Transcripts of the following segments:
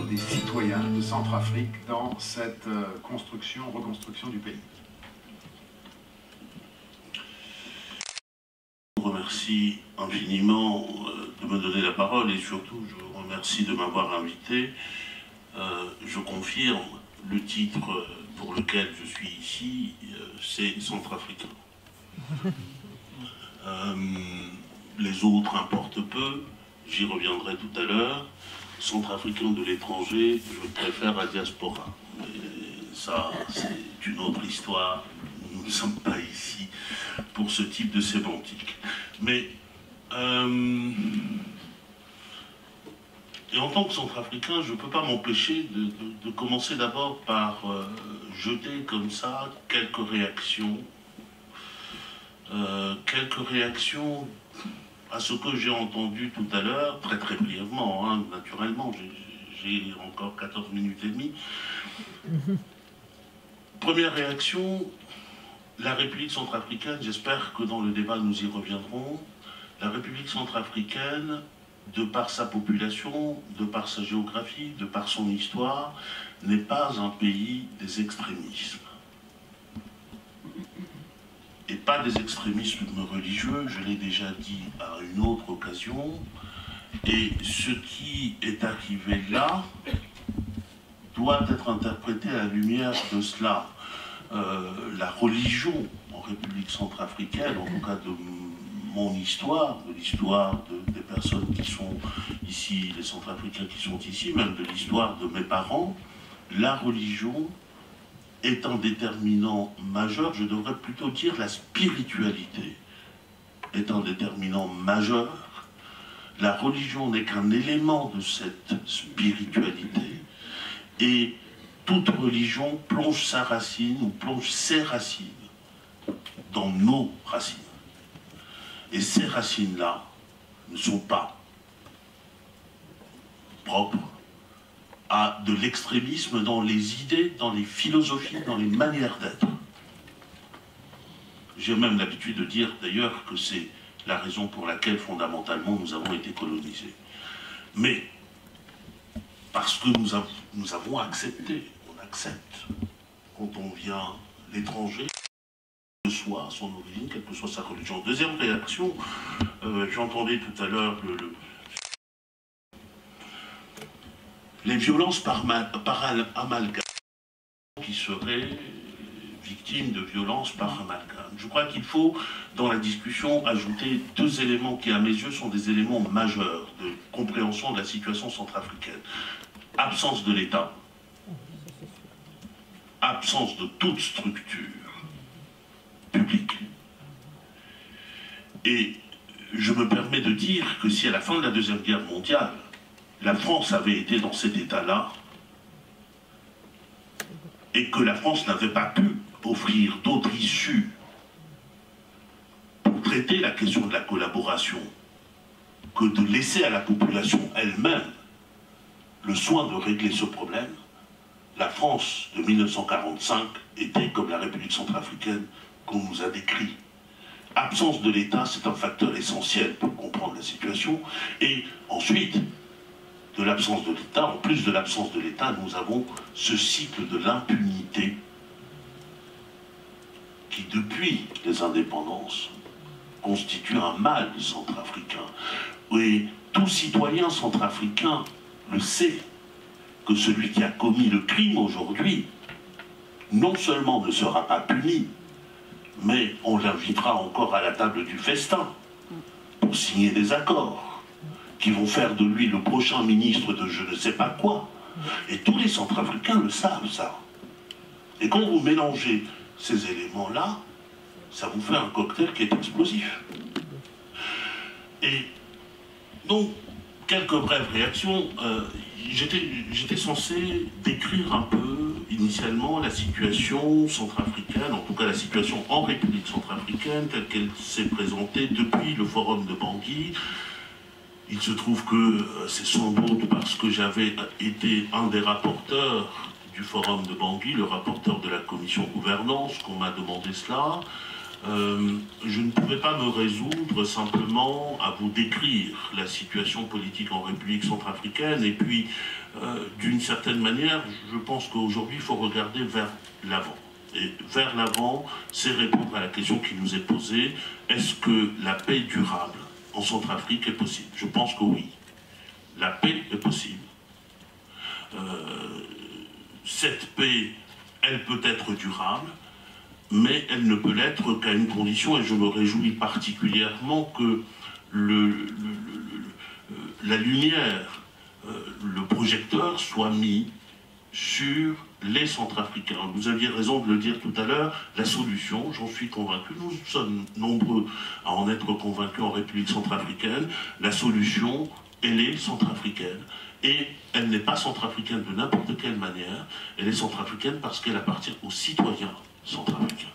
des citoyens de Centrafrique dans cette reconstruction du pays. Je vous remercie infiniment de me donner la parole et surtout je vous remercie de m'avoir invité. Je confirme le titre pour lequel je suis ici, c'est Centrafricain. Les autres importent peu, j'y reviendrai tout à l'heure. Centrafricain de l'étranger, je préfère la diaspora. Mais ça, c'est une autre histoire. Nous ne sommes pas ici pour ce type de sémantique. Mais, et en tant que centrafricain, je ne peux pas m'empêcher de commencer d'abord par jeter comme ça quelques réactions à ce que j'ai entendu tout à l'heure, très brièvement, hein, naturellement, j'ai encore 14 minutes et demie. Première réaction, la République centrafricaine, j'espère que dans le débat nous y reviendrons, la République centrafricaine, de par sa population, de par sa géographie, de par son histoire, n'est pas un pays des extrémismes. Et pas des extrémismes religieux, je l'ai déjà dit à une autre occasion, et ce qui est arrivé là doit être interprété à la lumière de cela. La religion en République centrafricaine, en tout cas de mon histoire, de l'histoire des personnes qui sont ici, les Centrafricains qui sont ici, même de l'histoire de mes parents, la religion est un déterminant majeur, je devrais plutôt dire la spiritualité est un déterminant majeur. La religion n'est qu'un élément de cette spiritualité et toute religion plonge sa racine ou plonge ses racines dans nos racines. Et ces racines-là ne sont pas propres à de l'extrémisme dans les idées, dans les philosophies, dans les manières d'être. J'ai même l'habitude de dire d'ailleurs que c'est la raison pour laquelle fondamentalement nous avons été colonisés. Mais parce que nous avons accepté, on accepte quand on vient l'étranger, quelle que soit son origine, quelle que soit sa religion. Deuxième réaction, j'entendais tout à l'heure les violences par amalgame, qui seraient victimes de violences par amalgame. Je crois qu'il faut, dans la discussion, ajouter deux éléments qui, à mes yeux, sont des éléments majeurs de compréhension de la situation centrafricaine. Absence de l'État, absence de toute structure publique. Et je me permets de dire que si à la fin de la Deuxième Guerre mondiale, la France avait été dans cet état-là, et que la France n'avait pas pu offrir d'autres issues pour traiter la question de la collaboration, que de laisser à la population elle-même le soin de régler ce problème, la France de 1945 était comme la République centrafricaine qu'on nous a décrit. Absence de l'État, c'est un facteur essentiel pour comprendre la situation. Et ensuite, de l'absence de l'État, en plus de l'absence de l'État, nous avons ce cycle de l'impunité qui, depuis les indépendances, constitue un mal centrafricain. Et tout citoyen centrafricain le sait, que celui qui a commis le crime aujourd'hui, non seulement ne sera pas puni, mais on l'invitera encore à la table du festin pour signer des accords qui vont faire de lui le prochain ministre de je ne sais pas quoi. Et tous les Centrafricains le savent, ça. Et quand vous mélangez ces éléments-là, ça vous fait un cocktail qui est explosif. Et donc, quelques brèves réactions. J'étais censé décrire un peu, initialement, la situation centrafricaine, en tout cas la situation en République centrafricaine, telle qu'elle s'est présentée depuis le forum de Bangui. Il se trouve que c'est sans doute parce que j'avais été un des rapporteurs du forum de Bangui, le rapporteur de la commission gouvernance, qu'on m'a demandé cela. je ne pouvais pas me résoudre simplement à vous décrire la situation politique en République centrafricaine, et puis, d'une certaine manière, je pense qu'aujourd'hui, il faut regarder vers l'avant. Et vers l'avant, c'est répondre à la question qui nous est posée, est-ce que la paix durable en Centrafrique est possible? Je pense que oui. La paix est possible. Cette paix, elle peut être durable, mais elle ne peut l'être qu'à une condition, et je me réjouis particulièrement que la lumière, le projecteur soit mis sur les Centrafricains. Vous aviez raison de le dire tout à l'heure, la solution, j'en suis convaincu, nous sommes nombreux à en être convaincus en République centrafricaine, la solution, elle est centrafricaine. Et elle n'est pas centrafricaine de n'importe quelle manière, elle est centrafricaine parce qu'elle appartient aux citoyens centrafricains.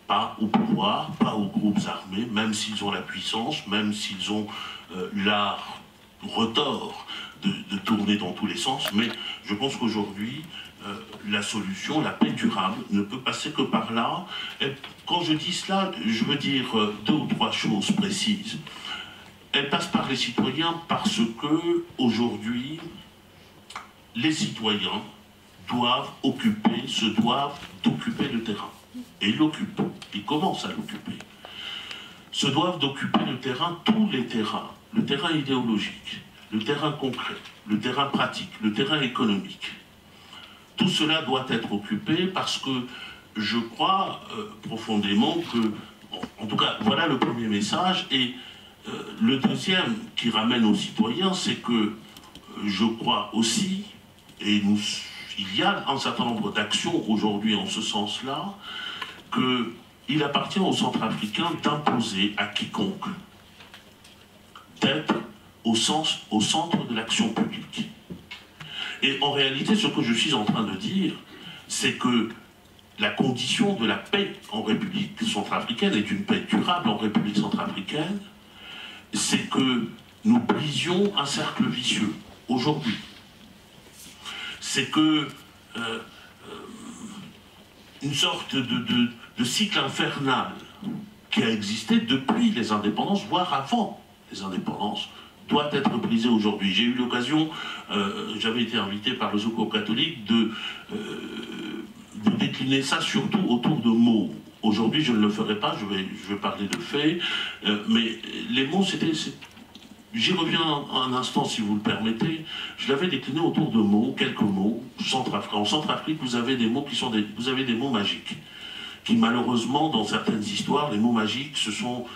Pas au pouvoir, pas aux groupes armés, même s'ils ont la puissance, même s'ils ont l'art retors de tourner dans tous les sens, mais je pense qu'aujourd'hui, la solution, la paix durable, ne peut passer que par là. Et quand je dis cela, je veux dire 2 ou 3 choses précises. Elle passe par les citoyens parce que, aujourd'hui, les citoyens se doivent d'occuper le terrain. Et ils l'occupent, ils commencent à l'occuper. Se doivent d'occuper le terrain, tous les terrains, le terrain idéologique, le terrain concret, le terrain pratique, le terrain économique. Tout cela doit être occupé parce que je crois profondément que, en tout cas, voilà le premier message. Et le deuxième qui ramène aux citoyens, c'est que je crois aussi, et il y a un certain nombre d'actions aujourd'hui en ce sens-là, qu'il appartient aux Centrafricains d'imposer à quiconque d'être au centre de l'action publique. Et en réalité, ce que je suis en train de dire, c'est que la condition de la paix en République centrafricaine, et d'une paix durable en République centrafricaine, c'est que nous brisions un cercle vicieux aujourd'hui. C'est que une sorte de cycle infernal qui a existé depuis les indépendances, voire avant les indépendances, doit être brisé aujourd'hui. J'ai eu l'occasion, j'avais été invité par le Secours catholique de décliner ça surtout autour de mots. Aujourd'hui, je ne le ferai pas, je vais parler de faits, mais les mots, j'y reviens un instant si vous le permettez. Je l'avais décliné autour de mots, quelques mots. En Centrafrique, vous avez des mots vous avez des mots magiques, qui malheureusement, dans certaines histoires, les mots magiques, ce sont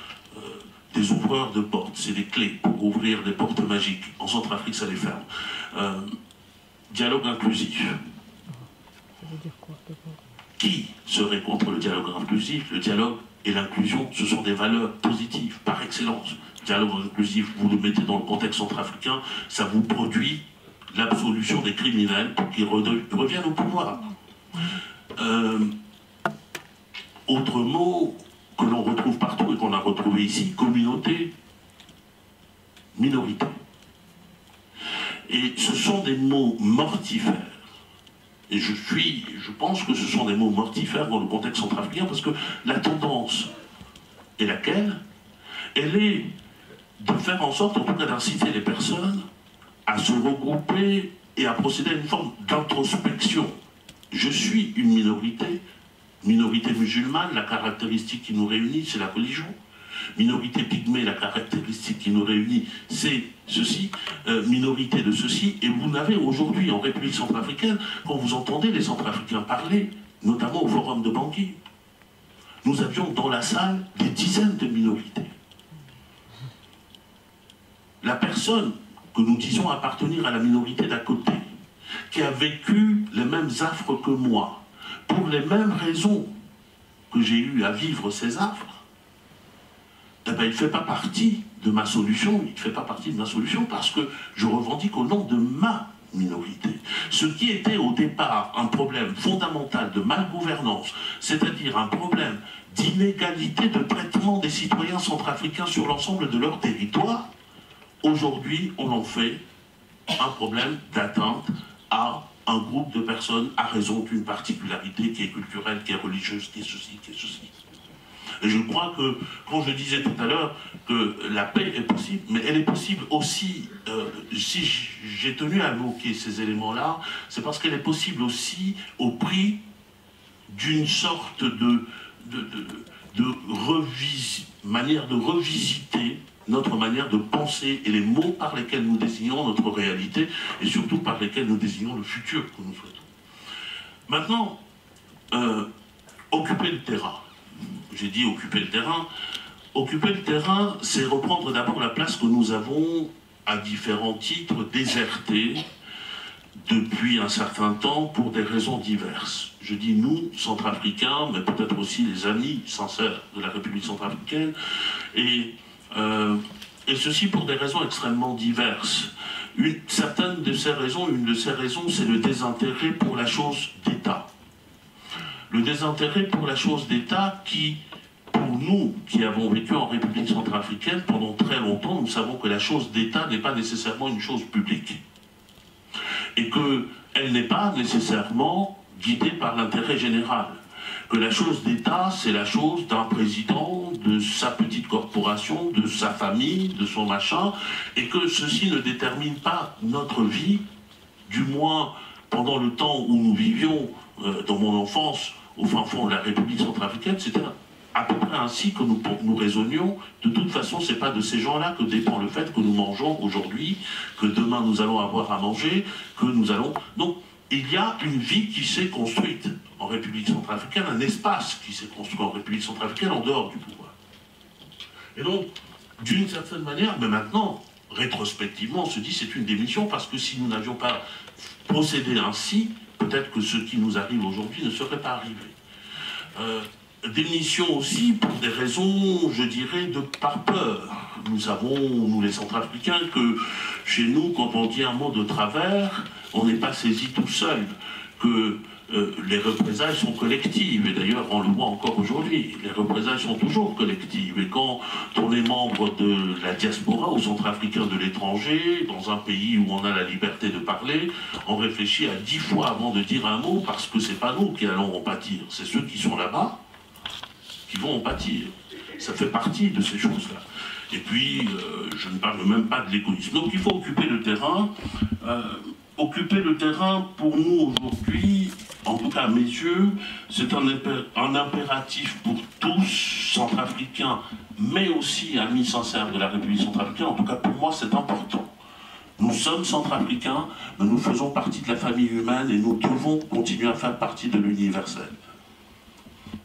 des ouvreurs de portes, c'est des clés pour ouvrir des portes magiques. En Centrafrique, ça les ferme. Dialogue inclusif. Ça veut dire quoi? Qui serait contre le dialogue inclusif? Le dialogue et l'inclusion, ce sont des valeurs positives, par excellence. Dialogue inclusif, vous le mettez dans le contexte centrafricain, ça vous produit l'absolution des criminels pour qu'ils reviennent au pouvoir. Autre mot que l'on retrouve partout et qu'on a retrouvé ici, communauté, minorité. Et ce sont des mots mortifères. Et je pense que ce sont des mots mortifères dans le contexte centrafricain parce que la tendance est laquelle? Elle est de faire en sorte, en tout cas d'inciter les personnes à se regrouper et à procéder à une forme d'introspection. Je suis une minorité musulmane, la caractéristique qui nous réunit, c'est la religion. Minorité pygmée, la caractéristique qui nous réunit, c'est ceci, minorité de ceci, et vous n'avez aujourd'hui en République centrafricaine, quand vous entendez les Centrafricains parler, notamment au forum de Bangui, nous avions dans la salle des dizaines de minorités. La personne que nous disons appartenir à la minorité d'à côté, qui a vécu les mêmes affres que moi, pour les mêmes raisons que j'ai eu à vivre ces affres, eh bien, il ne fait pas partie de ma solution, il ne fait pas partie de ma solution parce que je revendique au nom de ma minorité. Ce qui était au départ un problème fondamental de malgouvernance, c'est-à-dire un problème d'inégalité de traitement des citoyens centrafricains sur l'ensemble de leur territoire, aujourd'hui on en fait un problème d'atteinte à un groupe de personnes à raison d'une particularité qui est culturelle, qui est religieuse, qui est ceci, qui est ceci. Et je crois que, quand je disais tout à l'heure que la paix est possible, mais elle est possible aussi, si j'ai tenu à évoquer ces éléments-là, c'est parce qu'elle est possible aussi au prix d'une sorte manière de revisiter notre manière de penser et les mots par lesquels nous désignons notre réalité et surtout par lesquels nous désignons le futur que nous souhaitons. Maintenant, occuper le terrain. J'ai dit occuper le terrain. Occuper le terrain, c'est reprendre d'abord la place que nous avons à différents titres désertée depuis un certain temps pour des raisons diverses. Je dis nous, centrafricains, mais peut-être aussi les amis sincères de la République centrafricaine, et ceci pour des raisons extrêmement diverses. Une de ces raisons, c'est le désintérêt pour la chose d'État. Le désintérêt pour la chose d'État qui, pour nous qui avons vécu en République centrafricaine pendant très longtemps, nous savons que la chose d'État n'est pas nécessairement une chose publique. Et qu'elle n'est pas nécessairement guidée par l'intérêt général. Que la chose d'État, c'est la chose d'un président, de sa petite corporation, de sa famille, de son machin, et que ceci ne détermine pas notre vie, du moins pendant le temps où nous vivions, dans mon enfance, au fin fond de la République centrafricaine, c'était à peu près ainsi que nous raisonnions. De toute façon, c'est pas de ces gens-là que dépend le fait que nous mangeons aujourd'hui, que demain nous allons avoir à manger, que nous allons... Donc, il y a une vie qui s'est construite en République centrafricaine, un espace qui s'est construit en République centrafricaine en dehors du pouvoir. Et donc, d'une certaine manière, mais maintenant, rétrospectivement, on se dit c'est une démission parce que si nous n'avions pas procédé ainsi, peut-être que ce qui nous arrive aujourd'hui ne serait pas arrivé. Démission aussi pour des raisons, je dirais, par peur. Nous savons, nous les centrafricains, que chez nous, quand on dit un mot de travers, on n'est pas saisi tout seul, que les représailles sont collectives, et d'ailleurs on le voit encore aujourd'hui, les représailles sont toujours collectives, et quand on est membre de la diaspora ou centrafricain de l'étranger, dans un pays où on a la liberté de parler, on réfléchit à 10 fois avant de dire un mot, parce que c'est pas nous qui allons en pâtir, c'est ceux qui sont là-bas qui vont en pâtir. Ça fait partie de ces choses-là. Et puis, je ne parle même pas de l'égoïsme. Donc il faut occuper le terrain. Occuper le terrain, pour nous aujourd'hui, en tout cas à mes yeux, c'est un impératif pour tous, centrafricains, mais aussi amis sincères de la République centrafricaine. En tout cas, pour moi, c'est important. Nous sommes centrafricains, mais nous faisons partie de la famille humaine et nous devons continuer à faire partie de l'universel.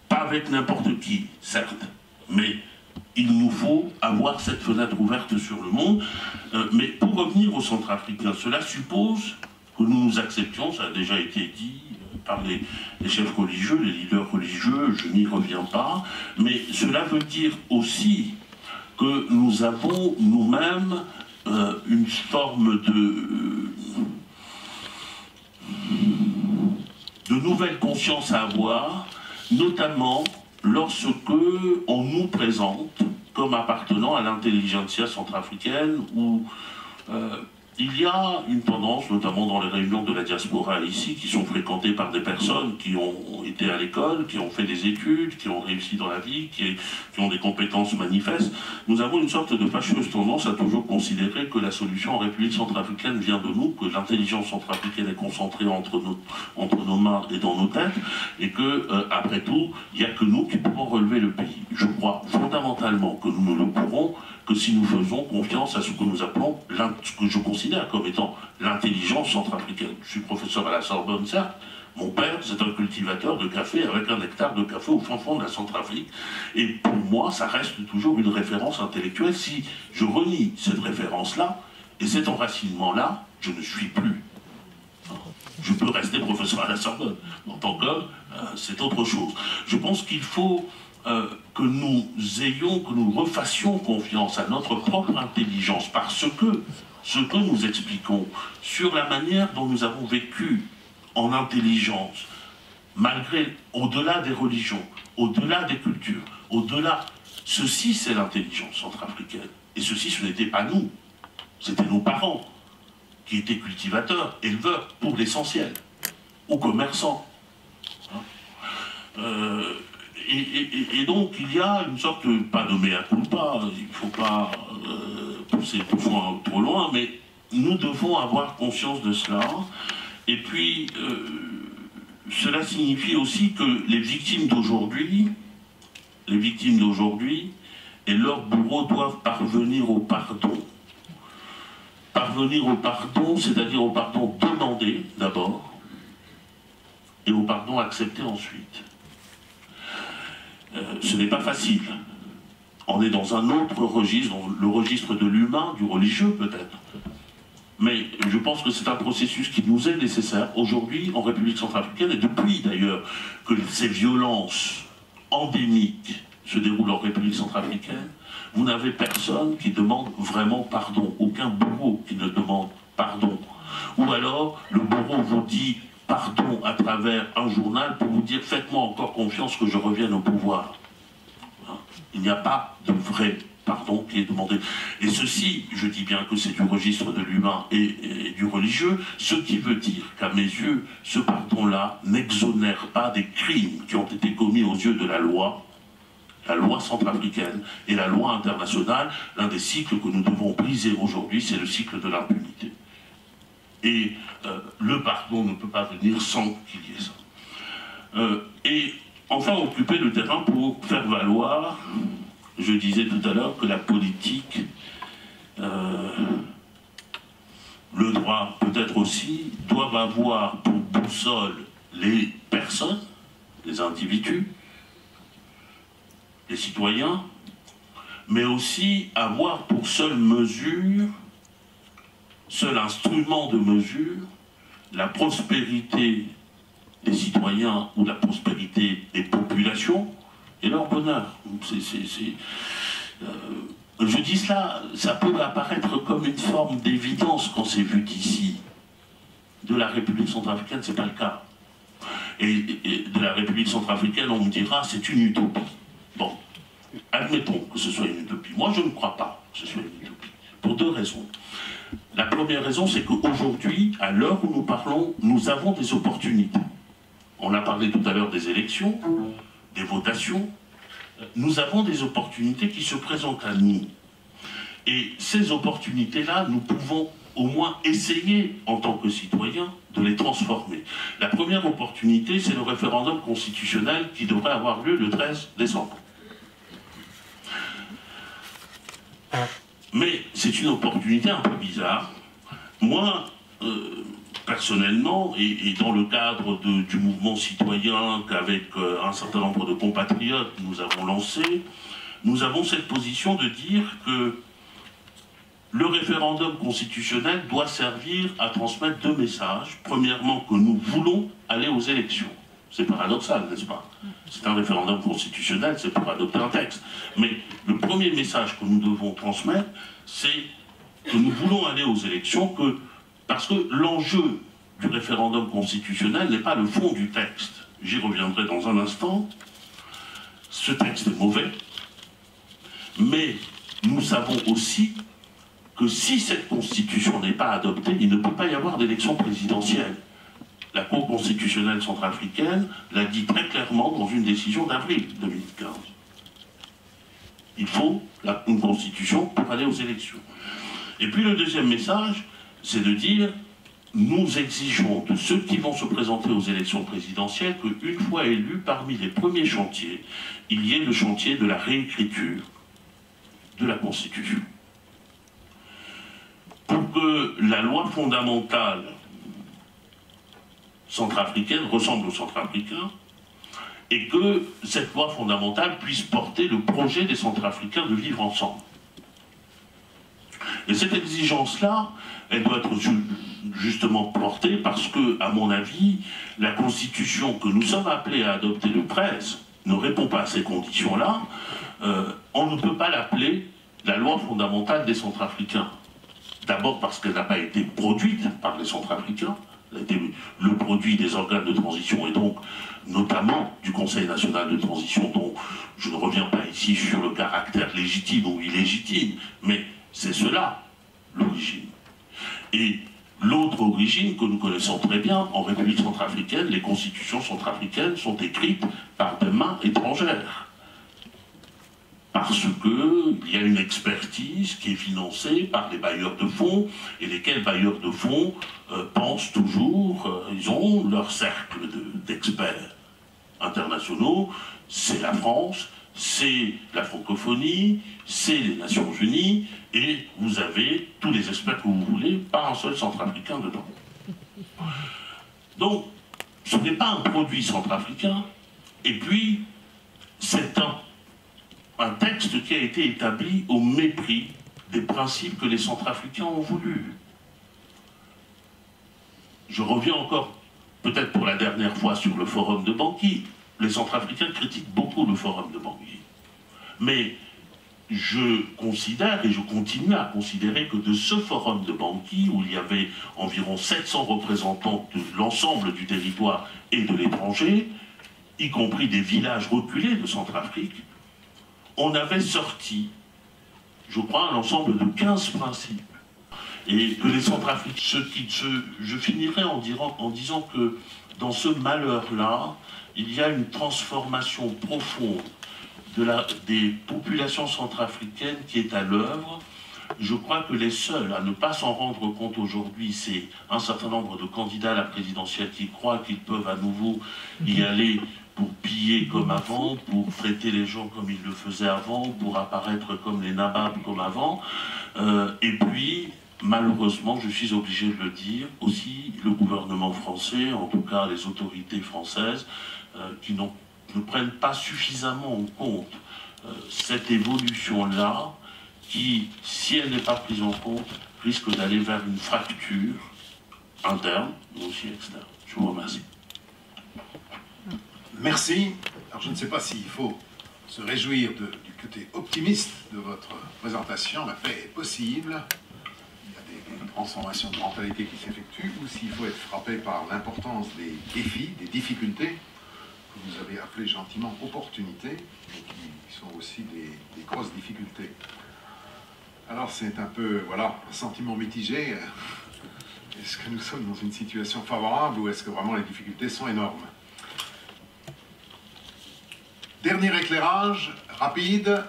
Pas avec n'importe qui, certes, mais il nous faut avoir cette fenêtre ouverte sur le monde. Mais pour revenir aux Centrafricains, cela suppose que nous nous acceptions, ça a déjà été dit par les chefs religieux, les leaders religieux, je n'y reviens pas, mais cela veut dire aussi que nous avons nous-mêmes une forme de nouvelle conscience à avoir, notamment lorsque on nous présente comme appartenant à l'intelligentsia centrafricaine, où il y a une tendance, notamment dans les réunions de la diaspora ici, qui sont fréquentées par des personnes qui ont été à l'école, qui ont fait des études, qui ont réussi dans la vie, qui ont des compétences manifestes. Nous avons une sorte de fâcheuse tendance à toujours considérer que la solution en République centrafricaine vient de nous, que l'intelligence centrafricaine est concentrée entre nos mains et dans nos têtes, et que, après tout, il n'y a que nous qui pouvons relever le pays. Je crois fondamentalement que nous ne le pourrons que si nous faisons confiance à ce que nous appelons, ce que je considère comme étant l'intelligence centrafricaine. Je suis professeur à la Sorbonne, certes. Mon père, c'est un cultivateur de café avec un hectare de café au fin fond de la Centrafrique. Et pour moi, ça reste toujours une référence intellectuelle. Si je renie cette référence-là, et cet enracinement-là, je ne suis plus. Je peux rester professeur à la Sorbonne. En tant qu'homme, c'est autre chose. Je pense qu'il faut que nous refassions confiance à notre propre intelligence, parce que ce que nous expliquons sur la manière dont nous avons vécu en intelligence, malgré, au-delà des religions, au-delà des cultures, au-delà, ceci c'est l'intelligence centrafricaine. Et ceci, ce n'était pas nous, c'était nos parents, qui étaient cultivateurs, éleveurs, pour l'essentiel, ou commerçants. Et donc il y a une sorte, pas de mea culpa, il ne faut pas pousser trop loin, mais nous devons avoir conscience de cela. Et puis, cela signifie aussi que les victimes d'aujourd'hui et leurs bourreaux doivent parvenir au pardon. Parvenir au pardon, c'est-à-dire au pardon demandé d'abord, et au pardon accepté ensuite. Ce n'est pas facile. On est dans un autre registre, dans le registre de l'humain, du religieux peut-être. Mais je pense que c'est un processus qui nous est nécessaire aujourd'hui en République centrafricaine, et depuis d'ailleurs que ces violences endémiques se déroulent en République centrafricaine, vous n'avez personne qui demande vraiment pardon, aucun bourreau qui ne demande pardon. Ou alors le bourreau vous dit pardon à travers un journal pour vous dire faites-moi encore confiance que je revienne au pouvoir. Il n'y a pas de vrai pardon qui est demandé. Et ceci, je dis bien que c'est du registre de l'humain et du religieux, ce qui veut dire qu'à mes yeux, ce pardon-là n'exonère pas des crimes qui ont été commis aux yeux de la loi centrafricaine et la loi internationale. L'un des cycles que nous devons briser aujourd'hui, c'est le cycle de l'impunité. Et le pardon ne peut pas venir sans qu'il y ait ça. Et enfin, occuper le terrain pour faire valoir, je disais tout à l'heure que la politique, le droit peut-être aussi, doivent avoir pour boussole les personnes, les individus, les citoyens, mais aussi avoir pour seule mesure, seul instrument de mesure, la prospérité des citoyens ou la prospérité des populations et leur bonheur. Je dis cela, ça peut apparaître comme une forme d'évidence quand c'est vu d'ici. De la République centrafricaine, c'est pas le cas. Et de la République centrafricaine, on me dira, c'est une utopie. Bon, admettons que ce soit une utopie. Moi, je ne crois pas que ce soit une utopie, pour deux raisons. La première raison, c'est qu'aujourd'hui, à l'heure où nous parlons, nous avons des opportunités. On a parlé tout à l'heure des élections, des votations. Nous avons des opportunités qui se présentent à nous. Et ces opportunités-là, nous pouvons au moins essayer, en tant que citoyens, de les transformer. La première opportunité, c'est le référendum constitutionnel qui devrait avoir lieu le 13 décembre. Mais c'est une opportunité un peu bizarre. Moi, personnellement, et dans le cadre du mouvement citoyen qu'avec un certain nombre de compatriotes nous avons lancé, nous avons cette position de dire que le référendum constitutionnel doit servir à transmettre deux messages. Premièrement, que nous voulons aller aux élections. C'est paradoxal, n'est-ce pas? C'est un référendum constitutionnel, c'est pour adopter un texte. Mais le premier message que nous devons transmettre, c'est que nous voulons aller aux élections, parce que l'enjeu du référendum constitutionnel n'est pas le fond du texte. J'y reviendrai dans un instant. Ce texte est mauvais, mais nous savons aussi que si cette constitution n'est pas adoptée, il ne peut pas y avoir d'élection présidentielle. La Cour constitutionnelle centrafricaine l'a dit très clairement dans une décision d'avril 2015. Il faut une constitution pour aller aux élections. Et puis le deuxième message, c'est de dire, nous exigeons de ceux qui vont se présenter aux élections présidentielles qu'une fois élus, parmi les premiers chantiers, il y ait le chantier de la réécriture de la Constitution. Pour que la loi fondamentale centrafricaine ressemble aux Centrafricains, et que cette loi fondamentale puisse porter le projet des Centrafricains de vivre ensemble. Et cette exigence-là, elle doit être justement portée parce que, à mon avis, la Constitution que nous sommes appelés à adopter le 13 ne répond pas à ces conditions-là. On ne peut pas l'appeler la loi fondamentale des Centrafricains. D'abord parce qu'elle n'a pas été produite par les Centrafricains, elle a été le produit des organes de transition et donc notamment du Conseil national de transition, dont je ne reviens pas ici sur le caractère légitime ou illégitime, mais c'est cela l'origine. Et L'autre origine que nous connaissons très bien, en République centrafricaine, les constitutions centrafricaines sont écrites par des mains étrangères. Parce qu'il y a une expertise qui est financée par les bailleurs de fonds, et lesquels bailleurs de fonds pensent toujours, ils ont leur cercle d'experts internationaux, c'est la France, c'est la francophonie, c'est les Nations Unies, et vous avez tous les experts que vous voulez, pas un seul centrafricain dedans. Donc, ce n'est pas un produit centrafricain, et puis, c'est un texte qui a été établi au mépris des principes que les centrafricains ont voulu. Je reviens encore, peut-être pour la dernière fois, sur le forum de Bangui. Les centrafricains critiquent beaucoup le forum de Bangui. Mais je considère, et je continue à considérer, que de ce forum de Bangui, où il y avait environ 700 représentants de l'ensemble du territoire et de l'étranger, y compris des villages reculés de Centrafrique, on avait sorti, je crois, un ensemble de 15 principes. Et que les Centrafricains, je finirai en disant que dans ce malheur-là, il y a une transformation profonde des populations centrafricaines qui est à l'œuvre. Je crois que les seuls à ne pas s'en rendre compte aujourd'hui, c'est un certain nombre de candidats à la présidentielle qui croient qu'ils peuvent à nouveau y aller pour piller comme avant, pour traiter les gens comme ils le faisaient avant, pour apparaître comme les nababs comme avant. Et puis, malheureusement, je suis obligé de le dire, aussi le gouvernement français, en tout cas les autorités françaises, qui ne prennent pas suffisamment en compte cette évolution-là, qui, si elle n'est pas prise en compte, risque d'aller vers une fracture interne, mais aussi externe. Je vous remercie. Merci. Alors je ne sais pas s'il faut se réjouir du côté optimiste de votre présentation. La paix est possible. Il y a des transformations de mentalité qui s'effectuent, ou s'il faut être frappé par l'importance des défis, des difficultés, que vous avez appelées gentiment opportunités, et qui sont aussi des grosses difficultés. Alors c'est un peu, voilà, un sentiment mitigé. Est-ce que nous sommes dans une situation favorable, ou est-ce que vraiment les difficultés sont énormes? Dernier éclairage, rapide,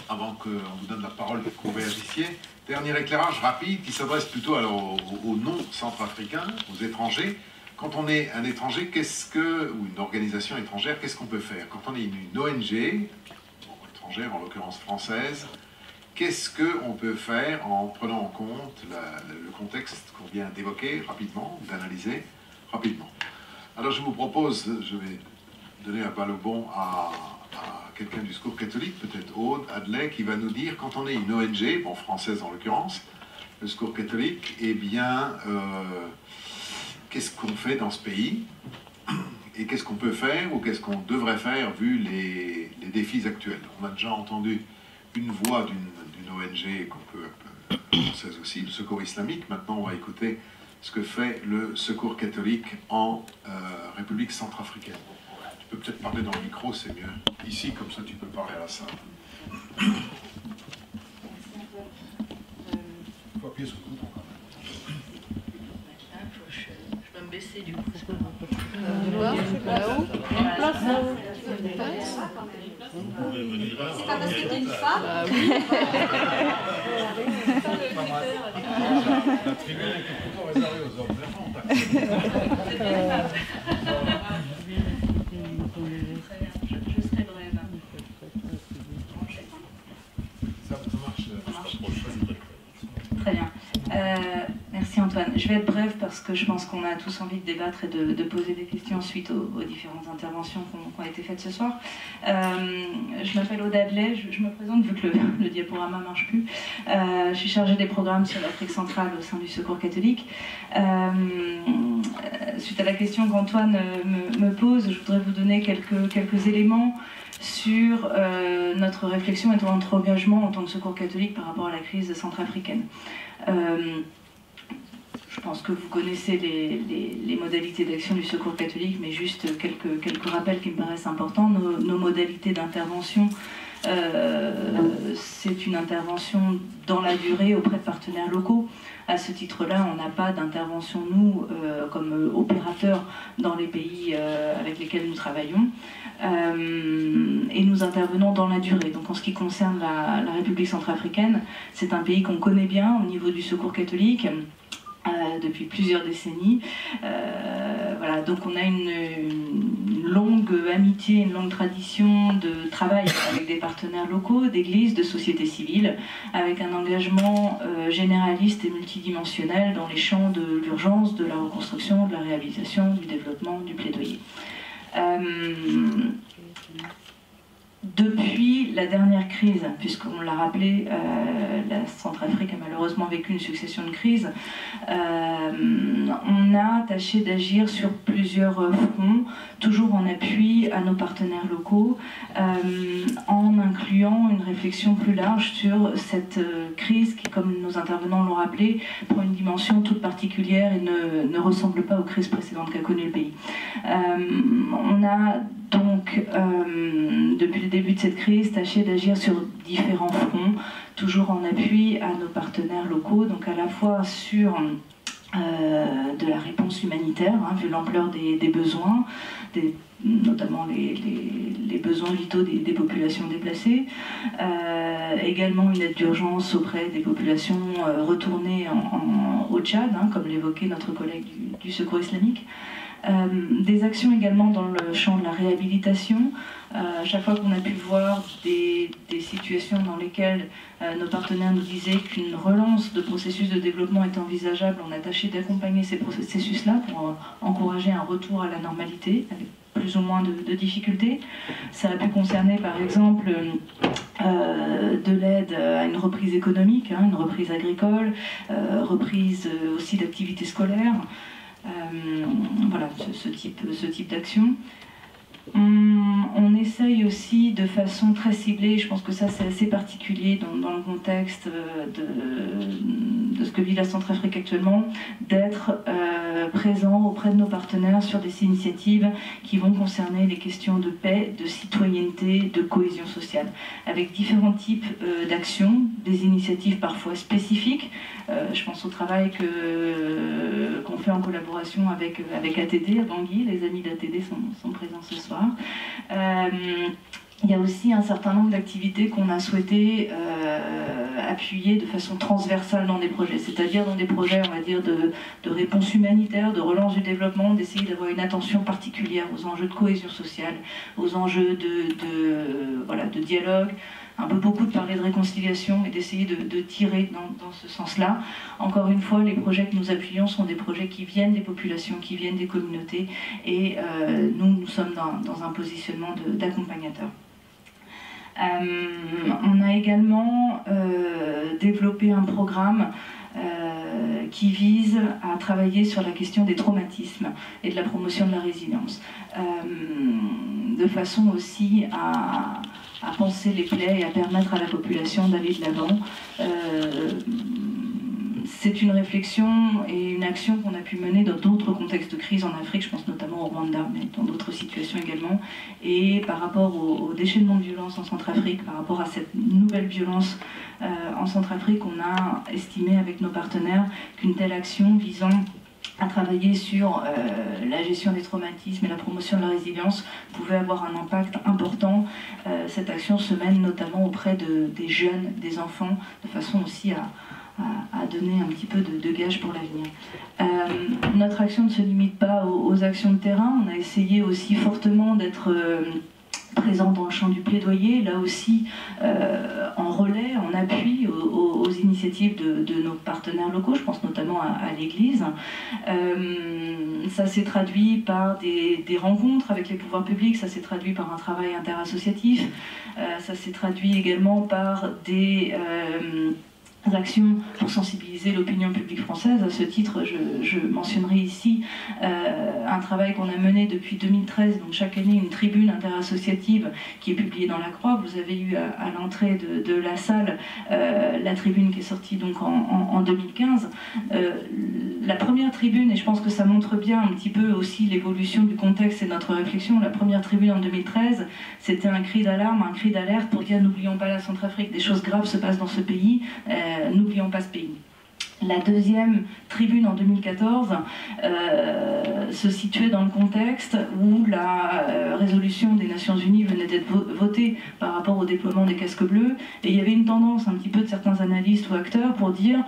avant qu'on vous donne la parole pour que vous réagissiez. Dernier éclairage rapide qui s'adresse plutôt alors aux non-centrafricains, aux étrangers. Quand on est un étranger, ou une organisation étrangère, qu'est-ce qu'on peut faire? Quand on est une ONG, étrangère en l'occurrence française, qu'est-ce qu'on peut faire en prenant en compte le contexte qu'on vient d'évoquer rapidement, d'analyser rapidement? Alors je vous propose, je vais donner un balle au bon à quelqu'un du Secours catholique, peut-être Aude, Adley, qui va nous dire, quand on est une ONG, bon, française en l'occurrence, le Secours catholique, eh bien, qu'est-ce qu'on fait dans ce pays? Et qu'est-ce qu'on peut faire, ou qu'est-ce qu'on devrait faire, vu les défis actuels? On a déjà entendu une voix d'une ONG, qu'on peut appeler française aussi, le Secours islamique. Maintenant, on va écouter ce que fait le Secours catholique en République centrafricaine. Tu peux peut-être parler dans le micro, c'est mieux. Ici, comme ça, tu peux parler à la salle. Il faut appuyer sur le bouton quand même. Je vais me baisser du coup. Là-haut. Place là-haut. C'est pas parce que t'es une femme. La tribune était plutôt réservée aux hommes. Je serai brève. Ça marche. Très bien. Merci Antoine. Je vais être brève parce que je pense qu'on a tous envie de débattre et de poser des questions suite aux différentes interventions qui ont été faites ce soir. Je m'appelle Aude Adley, je me présente vu que le diaporama ne marche plus. Je suis chargée des programmes sur l'Afrique centrale au sein du Secours catholique. Suite à la question qu'Antoine me pose, je voudrais vous donner quelques éléments sur notre réflexion et notre engagement en tant que Secours catholique par rapport à la crise centrafricaine. Je pense que vous connaissez les modalités d'action du Secours catholique, mais juste quelques rappels qui me paraissent importants. Nos modalités d'intervention c'est une intervention dans la durée auprès de partenaires locaux. À ce titre-là, on n'a pas d'intervention, nous, comme opérateurs dans les pays avec lesquels nous travaillons. Et nous intervenons dans la durée. Donc en ce qui concerne la République centrafricaine, c'est un pays qu'on connaît bien au niveau du secours catholique. Depuis plusieurs décennies. Voilà, donc on a une longue amitié, une longue tradition de travail avec des partenaires locaux, d'églises, de sociétés civiles, avec un engagement généraliste et multidimensionnel dans les champs de l'urgence, de la reconstruction, de la réhabilitation, du développement, du plaidoyer. Depuis la dernière crise, puisqu'on l'a rappelé, la Centrafrique a malheureusement vécu une succession de crises, on a tâché d'agir sur plusieurs fronts, toujours en appui à nos partenaires locaux, en incluant une réflexion plus large sur cette crise qui, comme nos intervenants l'ont rappelé, prend une dimension toute particulière et ne ressemble pas aux crises précédentes qu'a connues le pays. On a donc, depuis le début de cette crise, tâché d'agir sur différents fronts, toujours en appui à nos partenaires locaux, donc à la fois sur de la réponse humanitaire, vu l'ampleur des besoins, notamment les besoins vitaux des populations déplacées, également une aide d'urgence auprès des populations retournées au Tchad, comme l'évoquait notre collègue du Secours islamique. Des actions également dans le champ de la réhabilitation. Chaque fois qu'on a pu voir des situations dans lesquelles nos partenaires nous disaient qu'une relance de processus de développement était envisageable, on a tâché d'accompagner ces processus-là pour encourager un retour à la normalité, avec plus ou moins de difficultés. Ça a pu concerner par exemple de l'aide à une reprise économique, une reprise agricole, reprise aussi d'activités scolaires. Voilà, ce type d'action. On essaye aussi de façon très ciblée, je pense que ça c'est assez particulier dans le contexte de ce que vit la Centrafrique actuellement, d'être présent auprès de nos partenaires sur des initiatives qui vont concerner les questions de paix, de citoyenneté, de cohésion sociale, avec différents types d'actions, des initiatives parfois spécifiques. Je pense au travail qu'on fait en collaboration avec ATD à Bangui, les amis d'ATD sont présents ce soir. Il y a aussi un certain nombre d'activités qu'on a souhaité appuyer de façon transversale dans des projets, c'est-à-dire dans des projets, on va dire, de réponse humanitaire, de relance du développement, d'essayer d'avoir une attention particulière aux enjeux de cohésion sociale, aux enjeux de dialogue, un peu beaucoup de parler de réconciliation et d'essayer de tirer dans ce sens-là. Encore une fois, les projets que nous appuyons sont des projets qui viennent des populations, qui viennent des communautés, et nous sommes dans un positionnement d'accompagnateur. On a également développé un programme qui vise à travailler sur la question des traumatismes et de la promotion de la résilience, de façon aussi à penser les plaies et à permettre à la population d'aller de l'avant. C'est une réflexion et une action qu'on a pu mener dans d'autres contextes de crise en Afrique, je pense notamment au Rwanda, mais dans d'autres situations également. Et par rapport au déchaînement de violence en Centrafrique, par rapport à cette nouvelle violence en Centrafrique, on a estimé avec nos partenaires qu'une telle action visant à travailler sur la gestion des traumatismes et la promotion de la résilience pouvait avoir un impact important. Cette action se mène notamment auprès des jeunes, des enfants, de façon aussi à donner un petit peu de gage pour l'avenir. Notre action ne se limite pas aux actions de terrain, on a essayé aussi fortement d'être présent dans le champ du plaidoyer, là aussi en relais, en appui aux initiatives de nos partenaires locaux, je pense notamment à l'Église. Ça s'est traduit par des rencontres avec les pouvoirs publics, ça s'est traduit par un travail interassociatif, ça s'est traduit également par des actions pour sensibiliser l'opinion publique française. À ce titre, je mentionnerai ici un travail qu'on a mené depuis 2013, donc chaque année une tribune interassociative qui est publiée dans La Croix. Vous avez eu à l'entrée de la salle la tribune qui est sortie donc en 2015. La première tribune, et je pense que ça montre bien un petit peu aussi l'évolution du contexte et de notre réflexion, la première tribune en 2013, c'était un cri d'alarme, un cri d'alerte pour dire n'oublions pas la Centrafrique, des choses graves se passent dans ce pays. N'oublions pas ce pays. La deuxième tribune en 2014 se situait dans le contexte où la résolution des Nations Unies venait d'être votée par rapport au déploiement des casques bleus, et il y avait une tendance un petit peu de certains analystes ou acteurs pour dire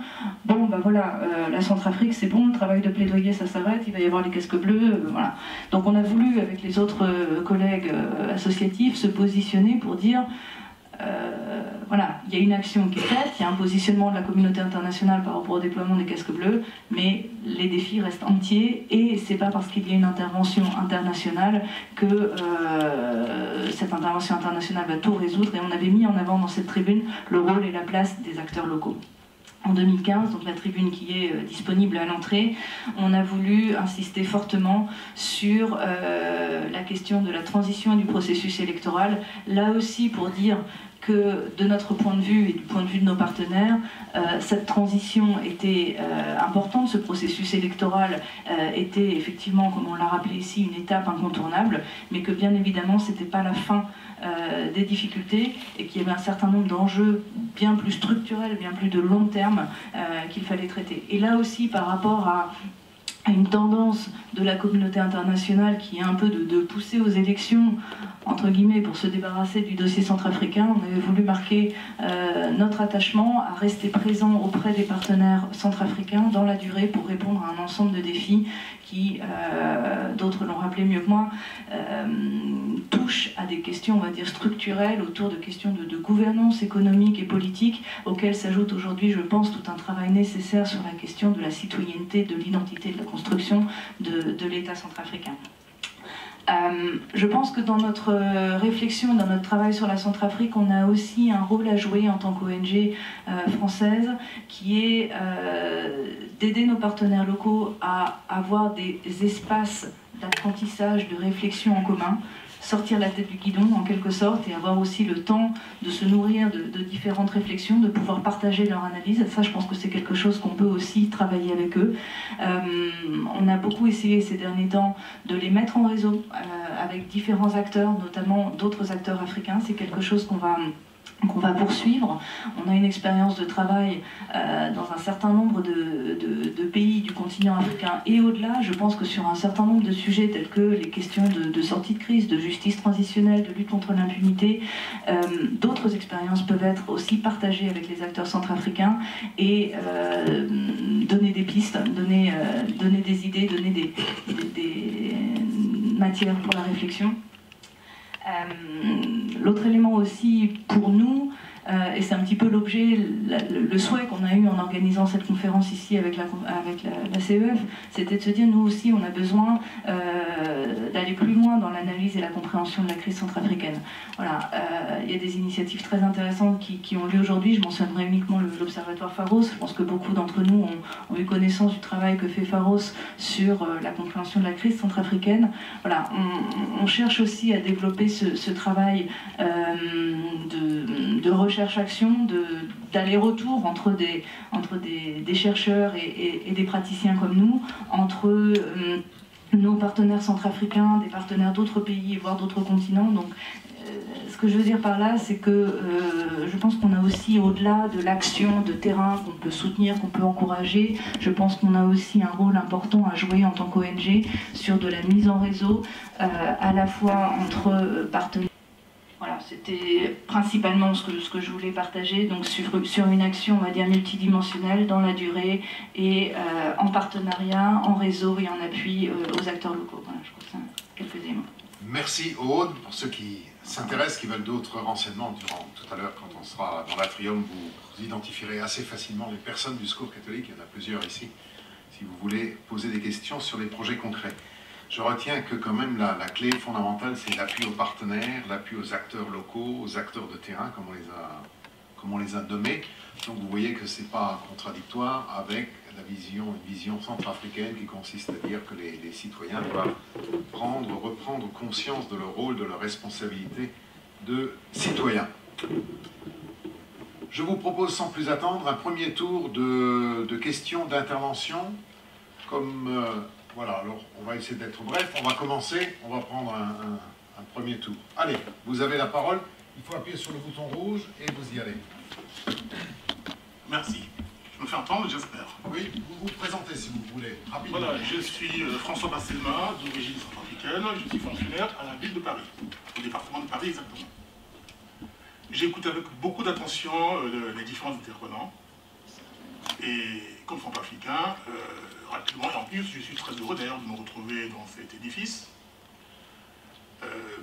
bon ben voilà, la Centrafrique c'est bon, le travail de plaidoyer ça s'arrête, il va y avoir les casques bleus, voilà. Donc on a voulu avec les autres collègues associatifs se positionner pour dire voilà, il y a une action qui est faite, il y a un positionnement de la communauté internationale par rapport au déploiement des casques bleus, mais les défis restent entiers, et c'est pas parce qu'il y a une intervention internationale que cette intervention internationale va tout résoudre, et on avait mis en avant dans cette tribune le rôle et la place des acteurs locaux. En 2015, donc la tribune qui est disponible à l'entrée, on a voulu insister fortement sur la question de la transition et du processus électoral, là aussi pour dire que de notre point de vue et du point de vue de nos partenaires, cette transition était importante, ce processus électoral était effectivement, comme on l'a rappelé ici, une étape incontournable, mais que bien évidemment ce n'était pas la fin des difficultés, et qu'il y avait un certain nombre d'enjeux bien plus structurels, bien plus de long terme qu'il fallait traiter. Et là aussi, par rapport à une tendance de la communauté internationale qui est un peu de pousser aux élections, entre guillemets, pour se débarrasser du dossier centrafricain, on avait voulu marquer notre attachement à rester présent auprès des partenaires centrafricains dans la durée pour répondre à un ensemble de défis qui, d'autres l'ont rappelé mieux que moi, touchent à des questions, on va dire, structurelles, autour de questions de gouvernance économique et politique, auxquelles s'ajoute aujourd'hui, je pense, tout un travail nécessaire sur la question de la citoyenneté, de l'identité, de la construction de l'État centrafricain. Je pense que dans notre réflexion, dans notre travail sur la Centrafrique, on a aussi un rôle à jouer en tant qu'ONG française, qui est d'aider nos partenaires locaux à avoir des espaces d'apprentissage, de réflexion en commun, sortir la tête du guidon en quelque sorte, et avoir aussi le temps de se nourrir de différentes réflexions, de pouvoir partager leur analyse. Ça, je pense que c'est quelque chose qu'on peut aussi travailler avec eux. On a beaucoup essayé ces derniers temps de les mettre en réseau avec différents acteurs, notamment d'autres acteurs africains. C'est quelque chose qu'on va poursuivre. On a une expérience de travail dans un certain nombre de pays du continent africain et au-delà. Je pense que sur un certain nombre de sujets tels que les questions de sortie de crise, de justice transitionnelle, de lutte contre l'impunité, d'autres expériences peuvent être aussi partagées avec les acteurs centrafricains et donner des pistes, donner des idées, donner des matières pour la réflexion. L'autre élément aussi pour nous, et c'est un petit peu l'objet, le souhait qu'on a eu en organisant cette conférence ici avec la CEF, c'était de se dire, nous aussi on a besoin d'aller plus loin dans l'analyse et la compréhension de la crise centrafricaine. Voilà, il y a des initiatives très intéressantes qui ont lieu aujourd'hui. Je mentionnerai uniquement l'Observatoire Pharos. Je pense que beaucoup d'entre nous ont eu connaissance du travail que fait Pharos sur la compréhension de la crise centrafricaine. Voilà, on cherche aussi à développer ce travail de recherche-action, d'aller-retour entre des chercheurs et des praticiens comme nous, entre nos partenaires centrafricains, des partenaires d'autres pays, voire d'autres continents. Donc, ce que je veux dire par là, c'est que je pense qu'on a aussi, au-delà de l'action de terrain qu'on peut soutenir, qu'on peut encourager, je pense qu'on a aussi un rôle important à jouer en tant qu'ONG sur de la mise en réseau, à la fois entre partenaires. Voilà, c'était principalement ce que je voulais partager, donc sur une action, on va dire, multidimensionnelle, dans la durée, et en partenariat, en réseau et en appui aux acteurs locaux. Voilà, je crois que c'est quelques éléments. Merci Aude. Pour ceux qui s'intéressent, qui veulent d'autres renseignements, durant tout à l'heure, quand on sera dans l'atrium, vous identifierez assez facilement les personnes du Secours catholique. Il y en a plusieurs ici, si vous voulez poser des questions sur les projets concrets. Je retiens que quand même la clé fondamentale, c'est l'appui aux partenaires, l'appui aux acteurs locaux, aux acteurs de terrain, comme on les a comme on les a nommés. Donc vous voyez que ce n'est pas contradictoire avec une vision centrafricaine qui consiste à dire que les citoyens doivent reprendre conscience de leur rôle, de leur responsabilité de citoyens. Je vous propose sans plus attendre un premier tour de questions, d'interventions. Voilà, alors on va essayer d'être bref, on va commencer, on va prendre un premier tour. Allez, vous avez la parole, il faut appuyer sur le bouton rouge et vous y allez. Merci. Je me fais entendre, j'espère. Oui, vous vous présentez si vous voulez, rapidement. Voilà, je suis François Basselma, d'origine centrafricaine, je suis fonctionnaire à la ville de Paris, au département de Paris exactement. J'écoute avec beaucoup d'attention les différents intervenants, et comme centrafricain, rapidement, et en plus, je suis très heureux d'ailleurs de me retrouver dans cet édifice,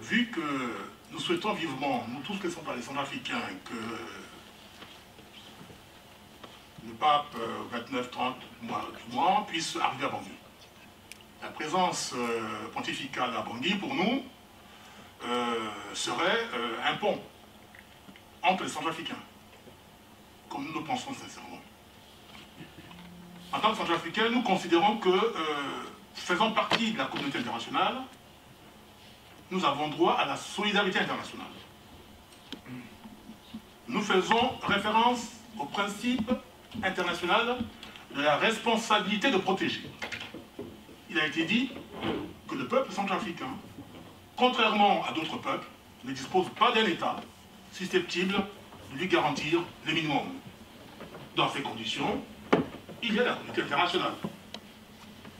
vu que nous souhaitons vivement, nous tous les centrafricains, que le pape 29-30 mois puisse arriver à Bangui. La présence pontificale à Bangui, pour nous, serait un pont entre les Centrafricains, comme nous le pensons sincèrement. En tant que Centrafricains, nous considérons que, faisant partie de la communauté internationale, nous avons droit à la solidarité internationale. Nous faisons référence au principe international de la responsabilité de protéger. Il a été dit que le peuple centrafricain, contrairement à d'autres peuples, ne dispose pas d'un État susceptible de lui garantir le minimum. Dans ces conditions, il y a la communauté internationale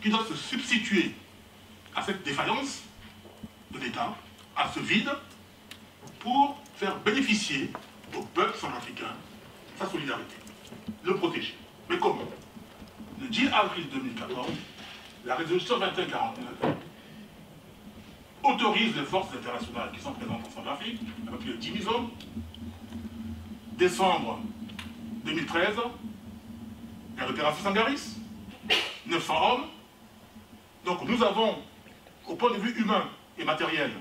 qui doit se substituer à cette défaillance de l'État, à ce vide, pour faire bénéficier au peuple centrafricain sa solidarité, le protéger. Mais comment? Le 10 avril 2014, la résolution 2149 autorise les forces internationales qui sont présentes en Centrafrique, avec les 10 000 hommes. Décembre 2013, la l'opération Sangaris, 900 hommes. Donc nous avons, au point de vue humain et matériel,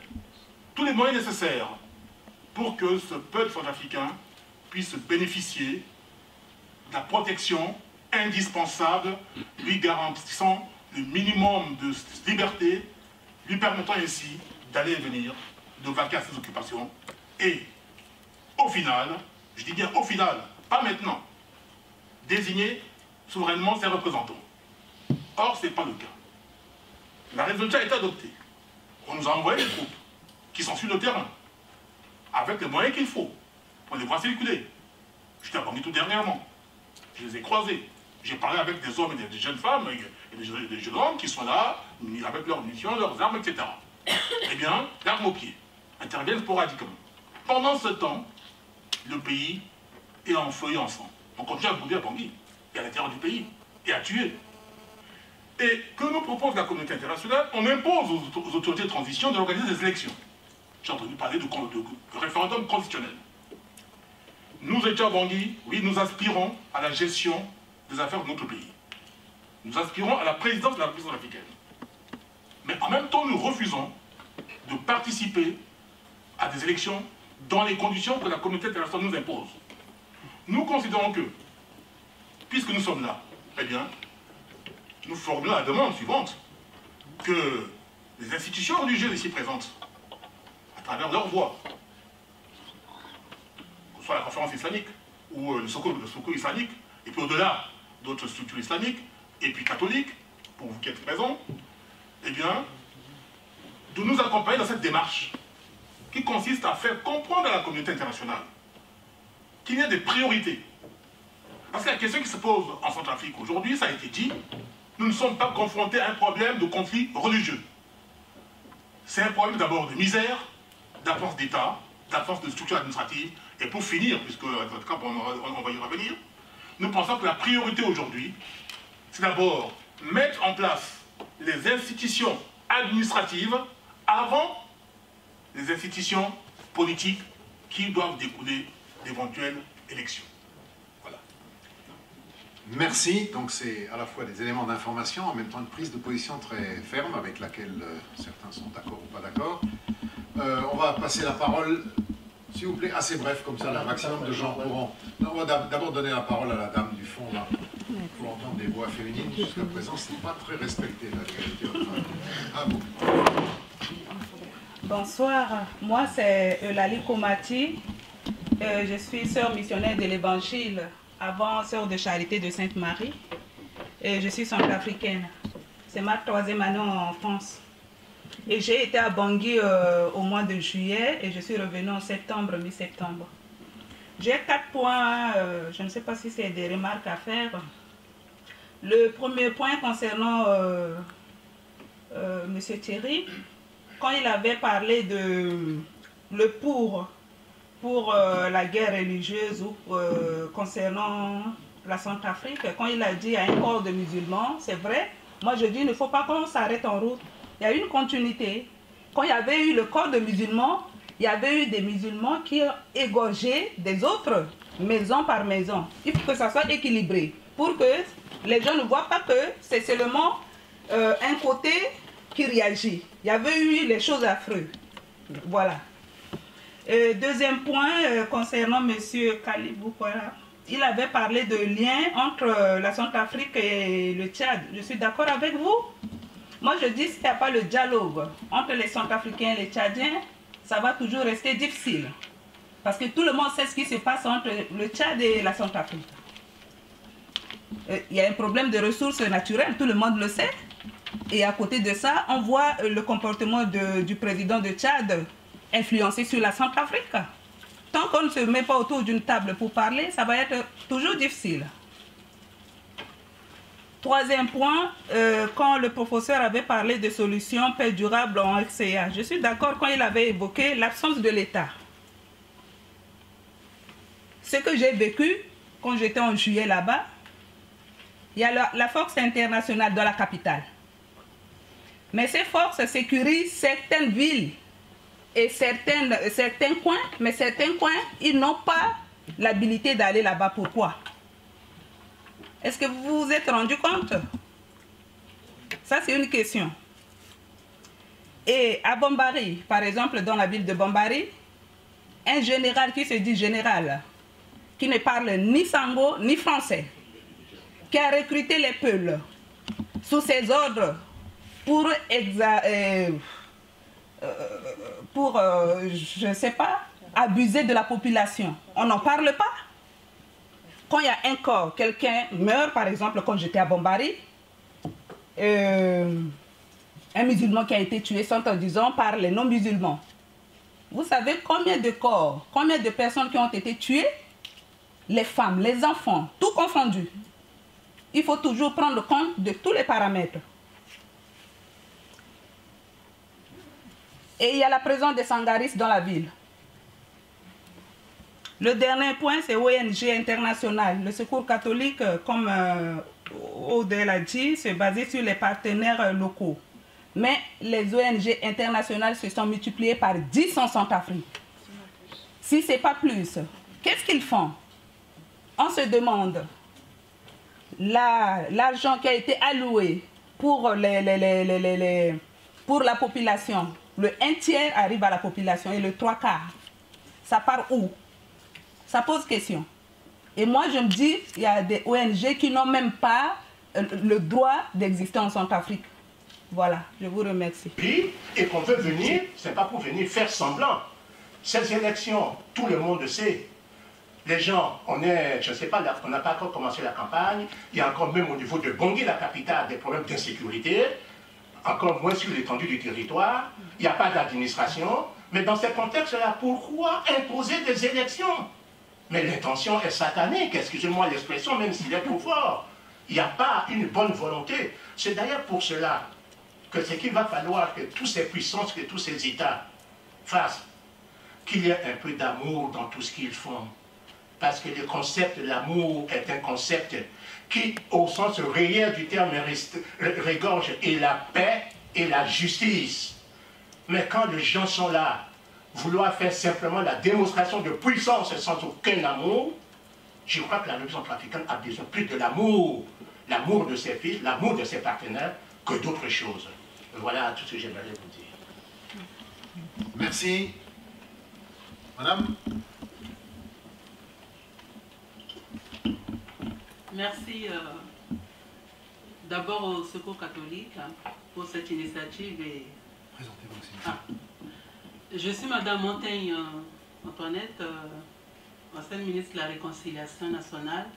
tous les moyens nécessaires pour que ce peuple centrafricain puisse bénéficier de la protection indispensable, lui garantissant le minimum de liberté, lui permettant ainsi d'aller et venir, de vaquer à ses occupations, et au final, je dis bien au final, pas maintenant, désigner souverainement ses représentants. Or, ce n'est pas le cas. La résolution a été adoptée. On nous a envoyé des troupes qui sont sur le terrain, avec les moyens qu'il faut, pour les voir circuler. J'étais à Bangui tout dernièrement. Je les ai croisés. J'ai parlé avec des hommes et des jeunes femmes et des jeunes hommes qui sont là, avec leurs munitions, leurs armes, etc. Eh bien, l'arme au pied, interviennent sporadiquement. Pendant ce temps, le pays est en feu et en sang. On continue à bomber à Bangui, et à l'intérieur du pays, et à tuer. Et que nous propose la communauté internationale? On impose aux autorités de transition d'organiser des élections. J'ai entendu parler de référendum constitutionnel. Nous étions à Bangui, oui, nous aspirons à la gestion des affaires de notre pays. Nous aspirons à la présidence de la République africaine. Mais en même temps, nous refusons de participer à des élections dans les conditions que la communauté internationale nous impose. Nous considérons que, puisque nous sommes là, eh bien, nous formulons la demande suivante, que les institutions religieuses ici présentes, à travers leur voix, que ce soit la conférence islamique ou le secours islamique, et puis au-delà d'autres structures islamiques, et puis catholiques, pour vous qui êtes présents, eh bien, de nous accompagner dans cette démarche qui consiste à faire comprendre à la communauté internationale qu'il y a des priorités. Parce que la question qui se pose en Centrafrique aujourd'hui, ça a été dit, nous ne sommes pas confrontés à un problème de conflit religieux. C'est un problème d'abord de misère, d'absence d'État, d'absence de structure administrative, et pour finir, puisque en tout cas on va y revenir, nous pensons que la priorité aujourd'hui, c'est d'abord mettre en place les institutions administratives avant les institutions politiques qui doivent découler d'éventuelles élections. Voilà. Merci. Donc c'est à la fois des éléments d'information, en même temps une prise de position très ferme avec laquelle certains sont d'accord ou pas d'accord. On va passer la parole S'il vous plaît, assez bref, comme ça, un maximum de gens courants. On va d'abord donner la parole à la dame du fond, là, pour entendre des voix féminines. Jusqu'à présent, ce n'est pas très respecté, la légalité. À vous. Bonsoir, moi c'est Eulalie Komati. Je suis sœur missionnaire de l'Évangile, avant sœur de charité de Sainte-Marie. Et je suis centrafricaine. C'est ma 3e année en France. Et j'ai été à Bangui au mois de juillet et je suis revenue en septembre, mi-septembre. J'ai 4 points, je ne sais pas si c'est des remarques à faire. Le premier point concernant M. Thierry, quand il avait parlé de le pour la guerre religieuse ou concernant la Centrafrique, quand il a dit à un corps de musulmans, c'est vrai, moi je dis il ne faut pas qu'on s'arrête en route. Il y a eu une continuité. Quand il y avait eu le corps de musulmans, il y avait eu des musulmans qui égorgeaient des autres, maison par maison. Il faut que ça soit équilibré, pour que les gens ne voient pas que c'est seulement un côté qui réagit. Il y avait eu les choses affreuses. Voilà. Deuxième point, concernant M. Kalibou, voilà. Il avait parlé de lien entre la Centrafrique et le Tchad. Je suis d'accord avec vous. Moi, je dis qu'il n'y a pas le dialogue entre les Centrafricains et les Tchadiens, ça va toujours rester difficile. Parce que tout le monde sait ce qui se passe entre le Tchad et la Centrafrique. Il y a un problème de ressources naturelles, tout le monde le sait. Et à côté de ça, on voit le comportement du président de Tchad influencé sur la Centrafrique. Tant qu'on ne se met pas autour d'une table pour parler, ça va être toujours difficile. Troisième point, quand le professeur avait parlé de solutions paix durable en RCA, je suis d'accord quand il avait évoqué l'absence de l'État. Ce que j'ai vécu quand j'étais en juillet là-bas, il y a la force internationale dans la capitale. Mais ces forces sécurisent certaines villes et certains coins, mais certains coins, ils n'ont pas l'habilité d'aller là-bas. Pourquoi? Est-ce que vous vous êtes rendu compte? Ça, c'est une question. Et à Bambari, par exemple, dans la ville de Bambari, un général qui se dit général, qui ne parle ni sango ni français, qui a recruté les Peuls sous ses ordres pour je ne sais pas, abuser de la population. On n'en parle pas. Quand il y a un corps, quelqu'un meurt, par exemple, quand j'étais à Bambari, un musulman qui a été tué, sont en disant par les non-musulmans. Vous savez combien de corps, combien de personnes qui ont été tuées? Les femmes, les enfants, tout confondu. Il faut toujours prendre compte de tous les paramètres. Et il y a la présence des sangaristes dans la ville. Le dernier point, c'est ONG internationale. Le Secours catholique, comme Odel a dit, c'est basé sur les partenaires locaux. Mais les ONG internationales se sont multipliées par 10 en Centrafrique. Si ce n'est pas plus, qu'est-ce qu'ils font? On se demande, l'argent qui a été alloué pour la population, le 1/3 arrive à la population et le 3/4, ça part où? Ça pose question. Et moi, je me dis, il y a des ONG qui n'ont même pas le droit d'exister en Centrafrique. Voilà, je vous remercie. Et qu'on veut venir, ce n'est pas pour venir faire semblant. Ces élections, tout le monde sait. Les gens, on est, je ne sais pas, on n'a pas encore commencé la campagne. Il y a encore même au niveau de Bangui, la capitale, des problèmes d'insécurité. Encore moins sur l'étendue du territoire. Il n'y a pas d'administration. Mais dans ce contexte-là, pourquoi imposer des élections? Mais l'intention est satanique, excusez-moi l'expression, même s'il est trop fort. Il n'y a pas une bonne volonté. C'est d'ailleurs pour cela que c'est qu'il va falloir que toutes ces puissances, que tous ces États fassent, qu'il y ait un peu d'amour dans tout ce qu'ils font. Parce que le concept de l'amour est un concept qui, au sens réel du terme, regorge et la paix et la justice. Mais quand les gens sont là, vouloir faire simplement la démonstration de puissance sans aucun amour, je crois que la République centrafricaine a besoin plus de l'amour, l'amour de ses fils, l'amour de ses partenaires, que d'autres choses. Voilà tout ce que j'aimerais vous dire. Merci. Madame? Merci d'abord au Secours catholique pour cette initiative. Et... Présentez-vous aussi. Je suis Madame Montaigne Antoinette, ancienne ministre de la Réconciliation nationale,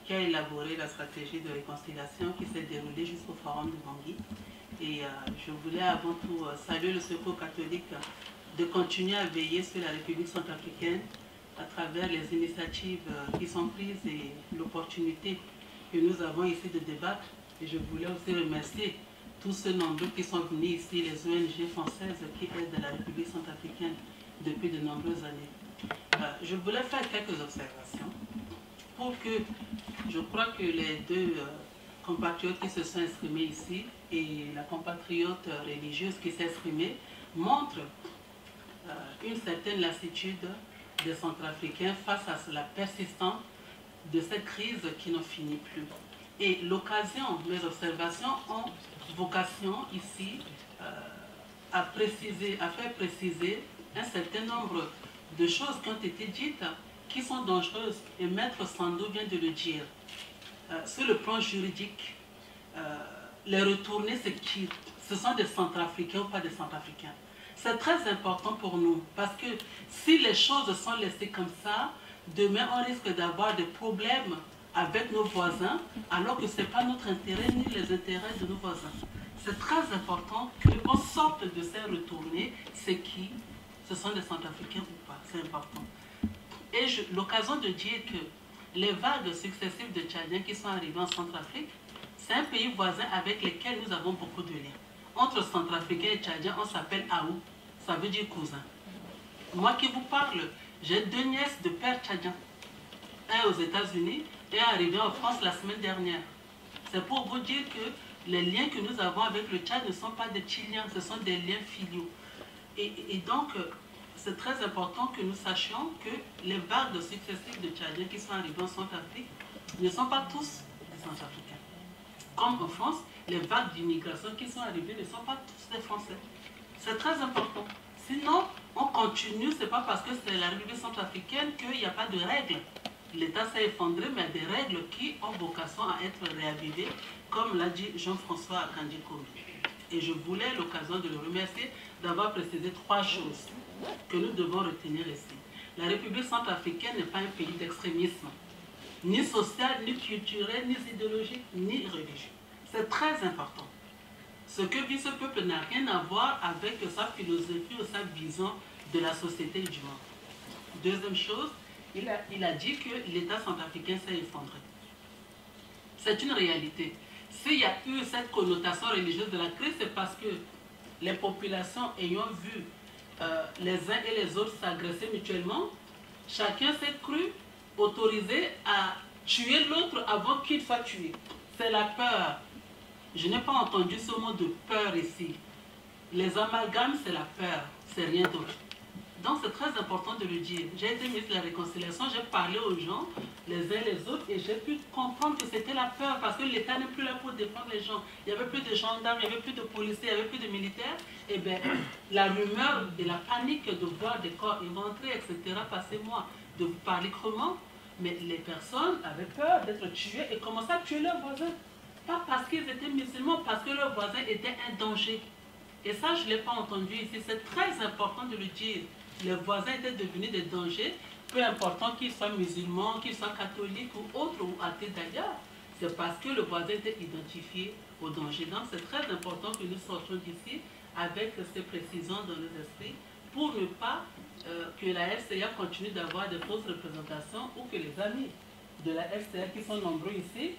qui a élaboré la stratégie de réconciliation qui s'est déroulée jusqu'au Forum de Bangui. Et je voulais avant tout saluer le Secours catholique de continuer à veiller sur la République centrafricaine à travers les initiatives qui sont prises et l'opportunité que nous avons ici de débattre. Et je voulais aussi remercier tous ceux nombreux qui sont venus ici, les ONG françaises qui aident la République centrafricaine depuis de nombreuses années. Je voulais faire quelques observations pour que, je crois que les deux compatriotes qui se sont exprimés ici et la compatriote religieuse qui s'est exprimée montrent une certaine lassitude des Centrafricains face à la persistance de cette crise qui n'en finit plus. Et l'occasion, mes observations ont vocation ici à faire préciser un certain nombre de choses qui ont été dites qui sont dangereuses. Et Maître Sando vient de le dire. Sur le plan juridique, les retournés, c'est qui? Ce sont des Centrafricains ou pas des Centrafricains? C'est très important pour nous, parce que si les choses sont laissées comme ça, demain on risque d'avoir des problèmes avec nos voisins, alors que ce n'est pas notre intérêt ni les intérêts de nos voisins. C'est très important qu'on sorte de ces retournées. C'est qui? Ce sont des Centrafricains ou pas? C'est important. Et l'occasion de dire que les vagues successives de Tchadiens qui sont arrivés en Centrafrique, c'est un pays voisin avec lequel nous avons beaucoup de liens. Entre Centrafricains et Tchadiens, on s'appelle Aou, ça veut dire cousin. Moi qui vous parle, j'ai 2 nièces de père tchadien, un aux États-Unis et un arrivé en France la semaine dernière. C'est pour vous dire que les liens que nous avons avec le Tchad ne sont pas des petits liens, ce sont des liens filiaux. Et donc, c'est très important que nous sachions que les vagues successives de Tchadiens qui sont arrivés en Centrafrique ne sont pas tous des Centrafricains. Comme en France, les vagues d'immigration qui sont arrivées ne sont pas tous des Français. C'est très important. Sinon, on continue, ce n'est pas parce que c'est la République centrafricaine qu'il n'y a pas de règles. L'État s'est effondré, mais il y a des règles qui ont vocation à être réavivées, comme l'a dit Jean-François Akandji-Komi. Et je voulais l'occasion de le remercier d'avoir précisé 3 choses que nous devons retenir ici. La République centrafricaine n'est pas un pays d'extrémisme, ni social, ni culturel, ni idéologique, ni religieux. C'est très important. Ce que vit ce peuple n'a rien à voir avec sa philosophie ou sa vision de la société et du monde. Deuxième chose, il a dit que l'État centrafricain s'est effondré. C'est une réalité. S'il y a eu cette connotation religieuse de la crise, c'est parce que les populations ayant vu les uns et les autres s'agresser mutuellement, chacun s'est cru autorisé à tuer l'autre avant qu'il soit tué. C'est la peur. Je n'ai pas entendu ce mot de peur ici. Les amalgames, c'est la peur, c'est rien d'autre. Donc c'est très important de le dire. J'ai été ministre de la Réconciliation, j'ai parlé aux gens, les uns et les autres, et j'ai pu comprendre que c'était la peur, parce que l'État n'est plus là pour défendre les gens. Il n'y avait plus de gendarmes, il n'y avait plus de policiers, il n'y avait plus de militaires. Et bien, la rumeur et la panique de voir des corps éventrés, etc., passez-moi de vous parler crûment, mais les personnes avaient peur d'être tuées et commençaient à tuer leurs voisins. Pas parce qu'ils étaient musulmans, parce que leurs voisins étaient un danger. Et ça, je ne l'ai pas entendu ici. C'est très important de le dire. Les voisins étaient devenus des dangers, peu important qu'ils soient musulmans, qu'ils soient catholiques ou autres, ou athées d'ailleurs. C'est parce que le voisin était identifié au danger. Donc c'est très important que nous sortions d'ici avec ces précisions dans nos esprits pour ne pas que la RCA continue d'avoir de fausses représentations ou que les amis de la RCA qui sont nombreux ici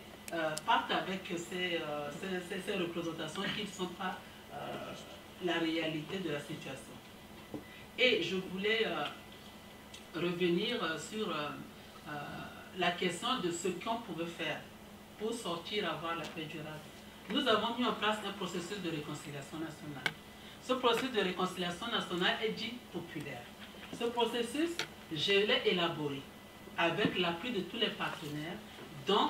partent avec ces représentations qui ne sont pas la réalité de la situation. Et je voulais revenir sur la question de ce qu'on pouvait faire pour sortir, avoir la paix durable. Nous avons mis en place un processus de réconciliation nationale. Ce processus de réconciliation nationale est dit populaire. Ce processus, je l'ai élaboré avec l'appui de tous les partenaires, dont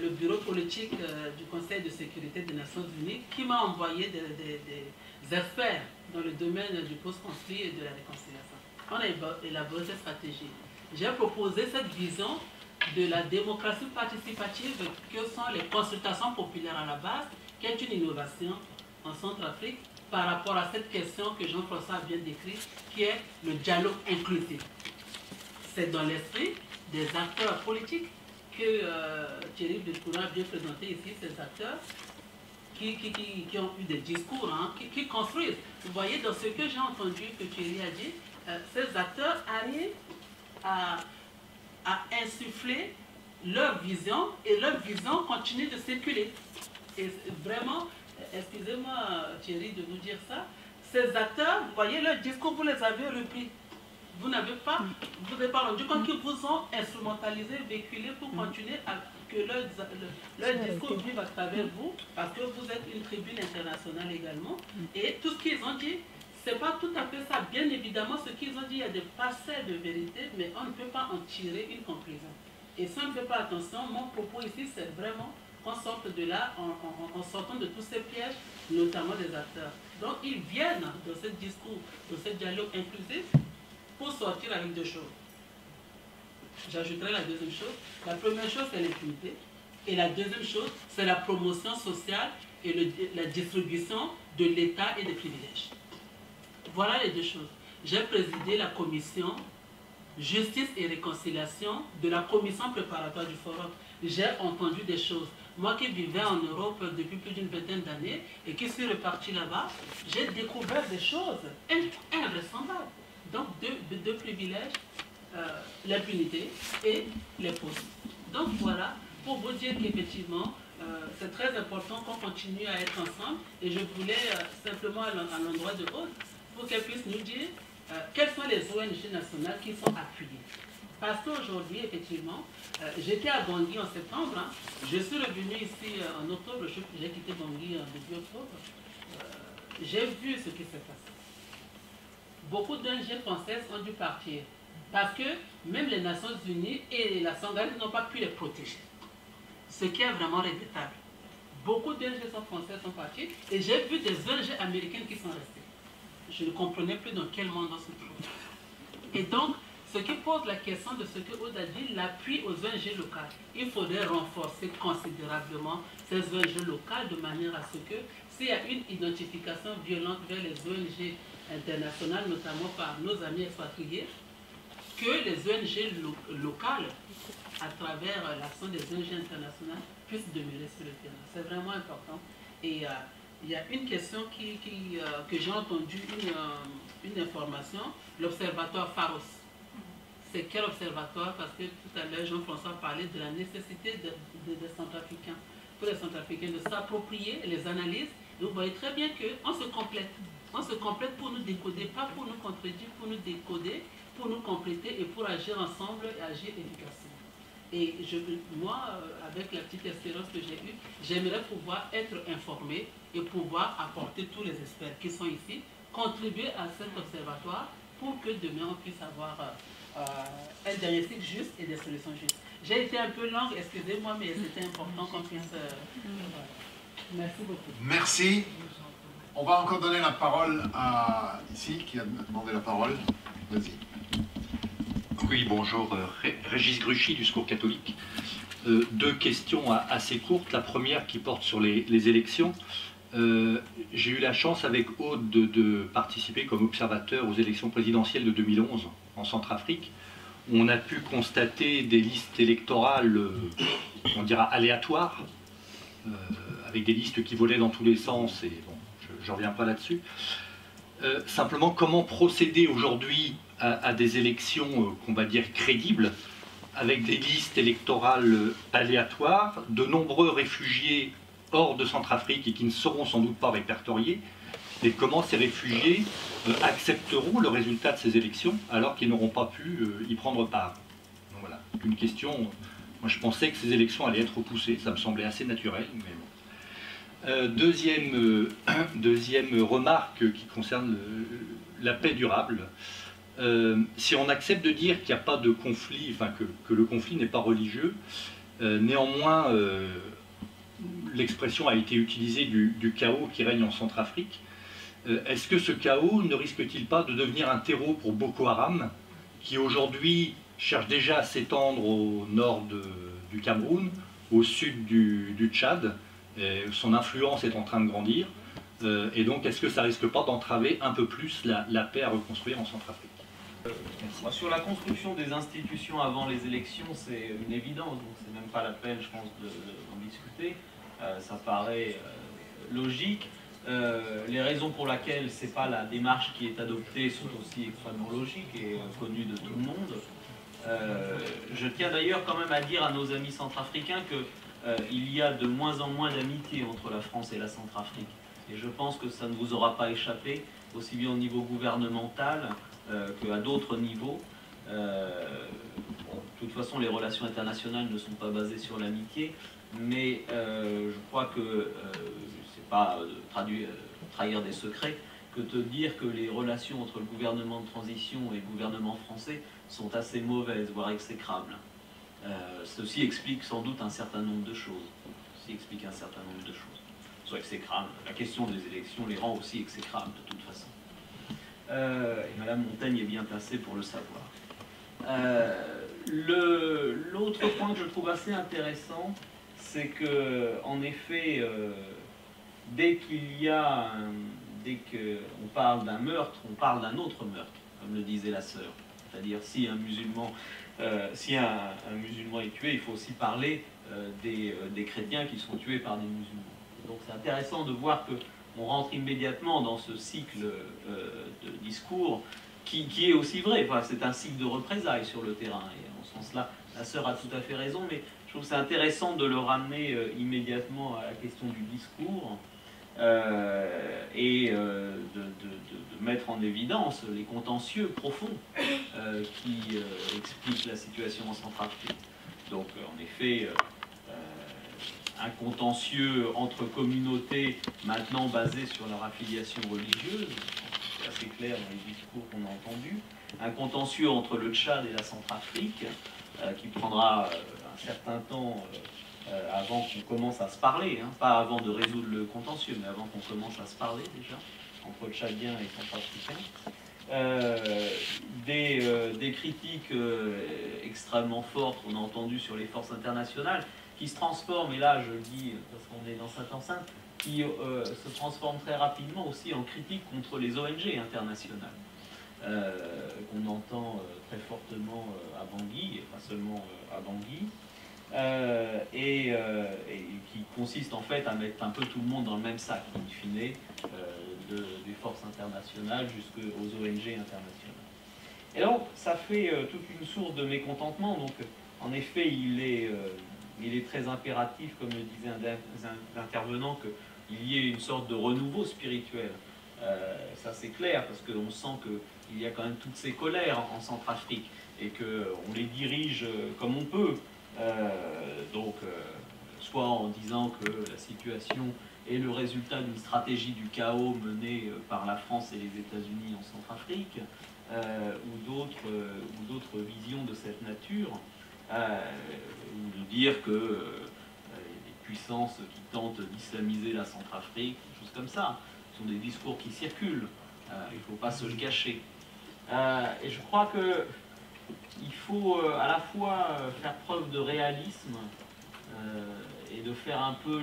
le bureau politique du Conseil de sécurité des Nations Unies, qui m'a envoyé des experts dans le domaine du post-conflit et de la réconciliation. on a élaboré cette stratégie. J'ai proposé cette vision de la démocratie participative que sont les consultations populaires à la base, qui est une innovation en Centrafrique par rapport à cette question que Jean-François a bien décrite, qui est le dialogue inclusif. C'est dans l'esprit des acteurs politiques que Thierry Decoura a bien présenté ici, ces acteurs qui ont eu des discours, hein, qui construisent. Vous voyez, dans ce que j'ai entendu que Thierry a dit, ces acteurs arrivent à insuffler leur vision et leur vision continue de circuler. Et vraiment, excusez-moi Thierry de vous dire ça, ces acteurs, vous voyez, leur discours, vous les avez repris. Vous n'avez pas, vous n'avez pas rendu compte qu'ils vous ont instrumentalisé, véhiculé pour continuer à que leur discours vive à travers vous, parce que vous êtes une tribune internationale également. Et tout ce qu'ils ont dit, c'est pas tout à fait ça. Bien évidemment, ce qu'ils ont dit, il y a des parcelles de vérité, mais on ne peut pas en tirer une conclusion. Et si on ne fait pas attention, mon propos ici, c'est vraiment qu'on sorte de là en sortant de tous ces pièges, notamment des acteurs. Donc, ils viennent dans ce discours, dans ce dialogue inclusif, pour sortir avec deux choses. J'ajouterai la deuxième chose. La première chose, c'est l'impunité. Et la deuxième chose, c'est la promotion sociale et la distribution de l'État et des privilèges. Voilà les deux choses. J'ai présidé la commission Justice et Réconciliation de la commission préparatoire du forum. J'ai entendu des choses. Moi qui vivais en Europe depuis plus d'une vingtaine d'années et qui suis reparti là-bas, j'ai découvert des choses invraisemblables. Donc deux privilèges, l'impunité et les postes. Donc voilà, pour vous dire qu'effectivement, c'est très important qu'on continue à être ensemble. Et je voulais simplement à l'endroit de Aude, pour qu'elle puisse nous dire quelles sont les ONG nationales qui sont appuyées. Parce qu'aujourd'hui, effectivement, j'étais à Bangui en septembre, hein, je suis revenu ici en octobre, j'ai quitté Bangui en début octobre, j'ai vu ce qui s'est passé. Beaucoup d'ONG françaises ont dû partir parce que même les Nations Unies et la Sangaris n'ont pas pu les protéger. Ce qui est vraiment regrettable. Beaucoup d'ONG françaises sont parties et j'ai vu des ONG américaines qui sont restées. Je ne comprenais plus dans quel monde on se trouve. Et donc, ce qui pose la question de ce que Aude a dit, l'appui aux ONG locales. Il faudrait renforcer considérablement ces ONG locales de manière à ce que, s'il y a une identification violente vers les ONG internationales, notamment par nos amis expatriés, que les ONG locales, à travers l'action des ONG internationales, puissent demeurer sur le terrain. C'est vraiment important. Et il y a une question que j'ai entendu, une information, l'observatoire Pharos. C'est quel observatoire? Parce que tout à l'heure, Jean-François parlait de la nécessité des Centrafricains, pour les Centrafricains de s'approprier les analyses. Et vous voyez très bien qu'on se complète. On se complète pour nous décoder, pas pour nous contredire, pour nous décoder, pour nous compléter et pour agir ensemble et agir efficacement. Et moi, avec la petite expérience que j'ai eue, j'aimerais pouvoir être informé et pouvoir apporter tous les experts qui sont ici, contribuer à cet observatoire pour que demain on puisse avoir un diagnostic juste et des solutions justes. J'ai été un peu longue, excusez-moi, mais c'était important qu'on puisse... Merci beaucoup. Merci. On va encore donner la parole à ici, qui a demandé la parole. Vas-y. Oui, bonjour, Régis Gruchy du Secours catholique. Deux questions assez courtes. La première qui porte sur les élections. J'ai eu la chance avec Aude de participer comme observateur aux élections présidentielles de 2011 en Centrafrique, où on a pu constater des listes électorales, on dira aléatoires, avec des listes qui volaient dans tous les sens, et bon, je ne reviens pas là-dessus. Simplement, comment procéder aujourd'hui à des élections qu'on va dire crédibles, avec des listes électorales aléatoires, de nombreux réfugiés hors de Centrafrique et qui ne seront sans doute pas répertoriés, et comment ces réfugiés accepteront le résultat de ces élections alors qu'ils n'auront pas pu y prendre part. Donc voilà, une question, moi je pensais que ces élections allaient être repoussées, ça me semblait assez naturel, mais bon. Deuxième remarque qui concerne la paix durable. Si on accepte de dire qu'il n'y a pas de conflit, enfin que le conflit n'est pas religieux, néanmoins l'expression a été utilisée du chaos qui règne en Centrafrique. Est-ce que ce chaos ne risque-t-il pas de devenir un terreau pour Boko Haram, qui aujourd'hui cherche déjà à s'étendre au nord du Cameroun, au sud du Tchad, et son influence est en train de grandir, et donc est-ce que ça risque pas d'entraver un peu plus la paix à reconstruire en Centrafrique? Sur la construction des institutions avant les élections, c'est une évidence, donc c'est même pas la peine, je pense, d'en discuter. Ça paraît logique. Les raisons pour lesquelles c'est pas la démarche qui est adoptée sont aussi extrêmement logiques et connues de tout le monde. Je tiens d'ailleurs quand même à dire à nos amis centrafricains qu'il y a de moins en moins d'amitié entre la France et la Centrafrique. Et je pense que ça ne vous aura pas échappé, aussi bien au niveau gouvernemental qu'à d'autres niveaux. De toute façon, les relations internationales ne sont pas basées sur l'amitié, mais je crois que c'est pas trahir des secrets que de dire que les relations entre le gouvernement de transition et le gouvernement français sont assez mauvaises, voire exécrables. Ceci explique sans doute un certain nombre de choses. Soit exécrables. La question des élections les rend aussi exécrables de toute façon. Et Madame Montaigne est bien placée pour le savoir. L'autre point que je trouve assez intéressant, c'est que, en effet, dès qu'on parle d'un meurtre, on parle d'un autre meurtre, comme le disait la sœur. C'est-à-dire, si un musulman est tué, il faut aussi parler des chrétiens qui sont tués par des musulmans. Donc c'est intéressant de voir qu'on rentre immédiatement dans ce cycle de discours qui est aussi vrai. Enfin, c'est un cycle de représailles sur le terrain. Et en ce sens-là, la sœur a tout à fait raison, mais je trouve que c'est intéressant de le ramener immédiatement à la question du discours et de mettre en évidence les contentieux profonds qui expliquent la situation en Centrafrique. Donc, en effet, un contentieux entre communautés maintenant basé sur leur affiliation religieuse, c'est assez clair dans les discours qu'on a entendus, un contentieux entre le Tchad et la Centrafrique, qui prendra un certain temps avant qu'on commence à se parler, hein, pas avant de résoudre le contentieux, mais avant qu'on commence à se parler déjà, entre Tchadiens et Centrafricains. Des critiques extrêmement fortes qu'on a entendues sur les forces internationales, qui se transforment, et là je le dis parce qu'on est dans cette enceinte, qui se transforment très rapidement aussi en critique contre les ONG internationales, qu'on entend très fortement à Bangui, et pas seulement à Bangui, et qui consiste en fait à mettre un peu tout le monde dans le même sac, in fine, des forces internationales jusqu'aux ONG internationales. Et donc ça fait toute une source de mécontentement, donc en effet il est très impératif, comme le disait un intervenant, qu'il y ait une sorte de renouveau spirituel. Ça c'est clair, parce qu'on sent qu'il y a quand même toutes ces colères en Centrafrique, et qu'on les dirige comme on peut. Soit en disant que la situation est le résultat d'une stratégie du chaos menée par la France et les États-Unis en Centrafrique, ou d'autres visions de cette nature, ou de dire que des puissances qui tentent d'islamiser la Centrafrique, des choses comme ça, ce sont des discours qui circulent, il ne faut pas se le cacher. Et je crois qu'il faut à la fois faire preuve de réalisme et de faire un peu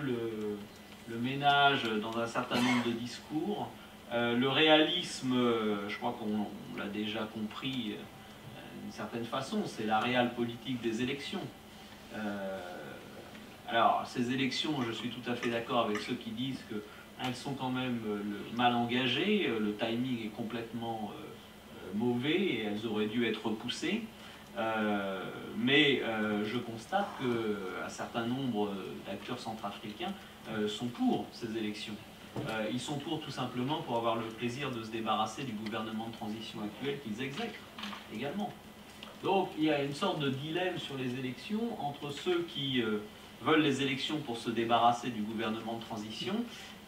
le ménage dans un certain nombre de discours. Le réalisme, je crois qu'on l'a déjà compris d'une certaine façon, c'est la réelle politique des élections. Alors, ces élections, je suis tout à fait d'accord avec ceux qui disent qu'elles sont quand même mal engagées, le timing est complètement mauvais et elles auraient dû être repoussées. Mais je constate qu'un certain nombre d'acteurs centrafricains sont pour ces élections. Ils sont pour tout simplement pour avoir le plaisir de se débarrasser du gouvernement de transition actuel qu'ils exècrent également. Donc il y a une sorte de dilemme sur les élections entre ceux qui veulent les élections pour se débarrasser du gouvernement de transition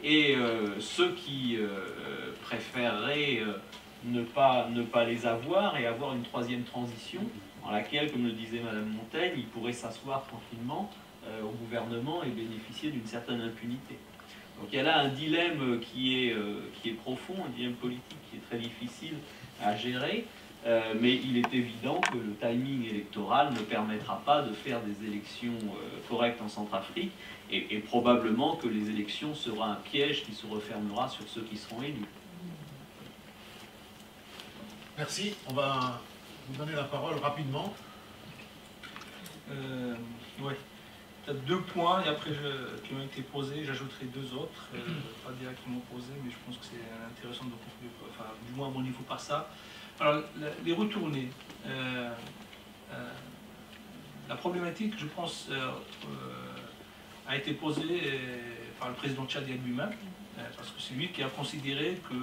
et ceux qui préféreraient ne pas les avoir et avoir une troisième transition dans laquelle, comme le disait Madame Montaigne, ils pourraient s'asseoir tranquillement au gouvernement et bénéficier d'une certaine impunité. Donc il y a là un dilemme qui est profond, un dilemme politique qui est très difficile à gérer, mais il est évident que le timing électoral ne permettra pas de faire des élections correctes en Centrafrique, et probablement que les élections seront un piège qui se refermera sur ceux qui seront élus. Merci. On va vous donner la parole rapidement. Oui. Peut-être 2 points et après qui ont été posés, j'ajouterai 2 autres, pas directement posés, mais je pense que c'est intéressant de conclure, enfin, du moins à mon niveau par ça. Alors, les retournées. La problématique, je pense, a été posée par le président tchadien lui-même, parce que c'est lui qui a considéré que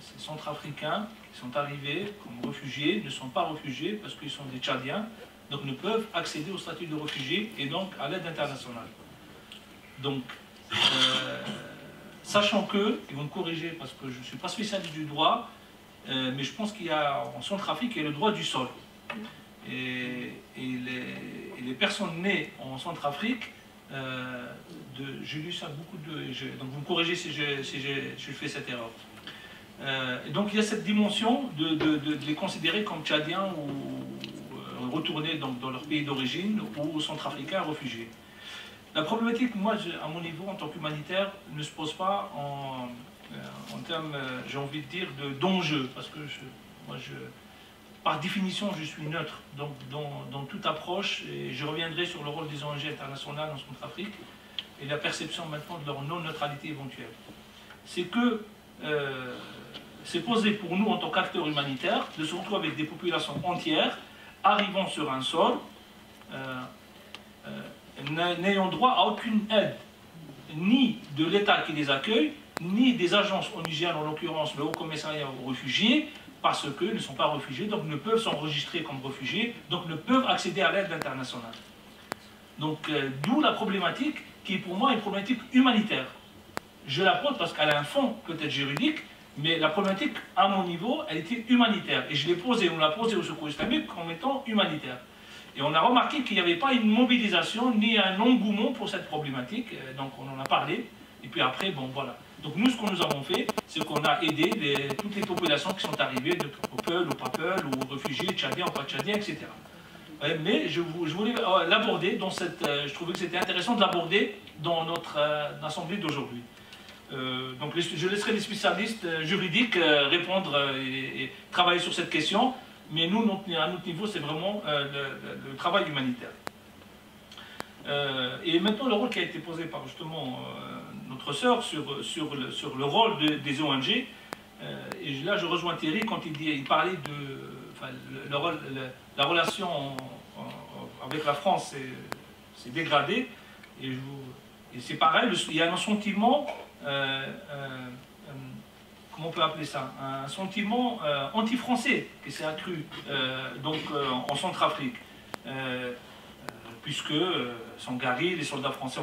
ces Centrafricains qui sont arrivés comme réfugiés ne sont pas réfugiés parce qu'ils sont des Tchadiens, donc ne peuvent accéder au statut de réfugié et donc à l'aide internationale. Donc, sachant que, ils vont me corriger parce que je ne suis pas spécialiste du droit, mais je pense qu'il y a en Centrafrique il y a le droit du sol. Et les personnes nées en Centrafrique, j'ai lu ça beaucoup donc vous me corrigez si je fais cette erreur. Et donc il y a cette dimension de les considérer comme Tchadiens ou retourner dans leur pays d'origine ou centrafricains réfugiés. La problématique, moi, à mon niveau, en tant qu'humanitaire, ne se pose pas en termes, j'ai envie de dire, d'enjeu, parce que par définition, je suis neutre dans toute approche, et je reviendrai sur le rôle des ONG internationales en Centrafrique et la perception maintenant de leur non-neutralité éventuelle. C'est que c'est posé pour nous, en tant qu'acteurs humanitaires, de se retrouver avec des populations entières arrivant sur un sol, n'ayant droit à aucune aide, ni de l'État qui les accueille, ni des agences onusiennes, en l'occurrence le Haut Commissariat aux réfugiés, parce qu'ils ne sont pas réfugiés, donc ne peuvent s'enregistrer comme réfugiés, donc ne peuvent accéder à l'aide internationale. Donc d'où la problématique qui est pour moi une problématique humanitaire. Je la pose parce qu'elle a un fond peut-être juridique, mais la problématique à mon niveau, elle était humanitaire. Et je l'ai posée, on l'a posée au Secours islamique comme étant humanitaire. Et on a remarqué qu'il n'y avait pas une mobilisation ni un engouement pour cette problématique, donc on en a parlé, et puis après, bon voilà. Donc nous, ce que nous avons fait, c'est qu'on a aidé toutes les populations qui sont arrivées, de Peul ou pas Peul, ou réfugiés, tchadiens ou pas tchadiens, etc. Mais je voulais l'aborder dans cette... je trouvais que c'était intéressant de l'aborder dans notre assemblée d'aujourd'hui. Donc je laisserai les spécialistes juridiques répondre et travailler sur cette question, mais nous, à notre niveau, c'est vraiment le travail humanitaire. Et maintenant, le rôle qui a été posé par justement notre sœur sur le rôle des ONG, et là je rejoins Thierry quand il parlait de la relation avec la France s'est dégradée, et c'est pareil, il y a un sentiment, comment on peut appeler ça, un sentiment anti-français qui s'est accru en Centrafrique. Puisque Sangari, les soldats français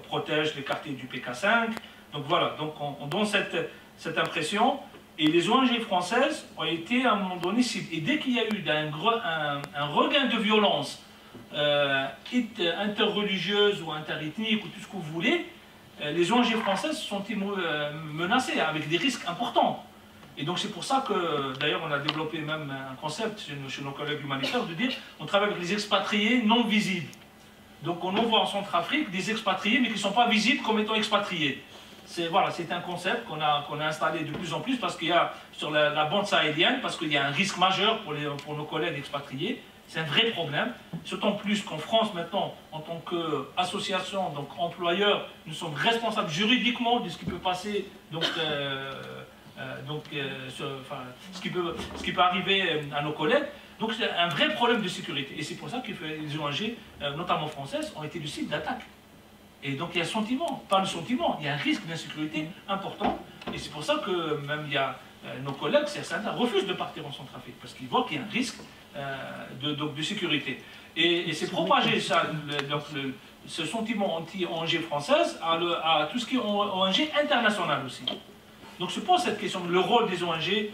protègent les quartiers du PK5. Donc voilà, donc on donne cette impression. Et les ONG françaises ont été à un moment donné ciblées. Et dès qu'il y a eu un regain de violence interreligieuse ou interethnique ou tout ce que vous voulez, les ONG françaises se sont menacées avec des risques importants. Et donc c'est pour ça que, d'ailleurs, on a développé même un concept chez nos collègues humanitaires de dire on travaille avec les expatriés non visibles. Donc on envoie en Centrafrique des expatriés mais qui ne sont pas visibles comme étant expatriés. Voilà, c'est un concept qu'on a installé de plus en plus parce qu'il y a sur la bande sahélienne, parce qu'il y a un risque majeur pour nos collègues expatriés. C'est un vrai problème. D'autant plus qu'en France maintenant, en tant qu'association, donc employeur, nous sommes responsables juridiquement de ce qui peut passer. Ce qui peut arriver à nos collègues. Donc c'est un vrai problème de sécurité. Et c'est pour ça que les ONG, notamment françaises, ont été le site d'attaque. Et donc il y a un sentiment, pas le sentiment, il y a un risque d'insécurité important. Et c'est pour ça que même il y a nos collègues, certains refusent de partir en Centrafrique, parce qu'ils voient qu'il y a un risque de sécurité. Et c'est propagé ça, ce sentiment anti-ONG française à tout ce qui est ONG international aussi. Donc se pose cette question, le rôle des ONG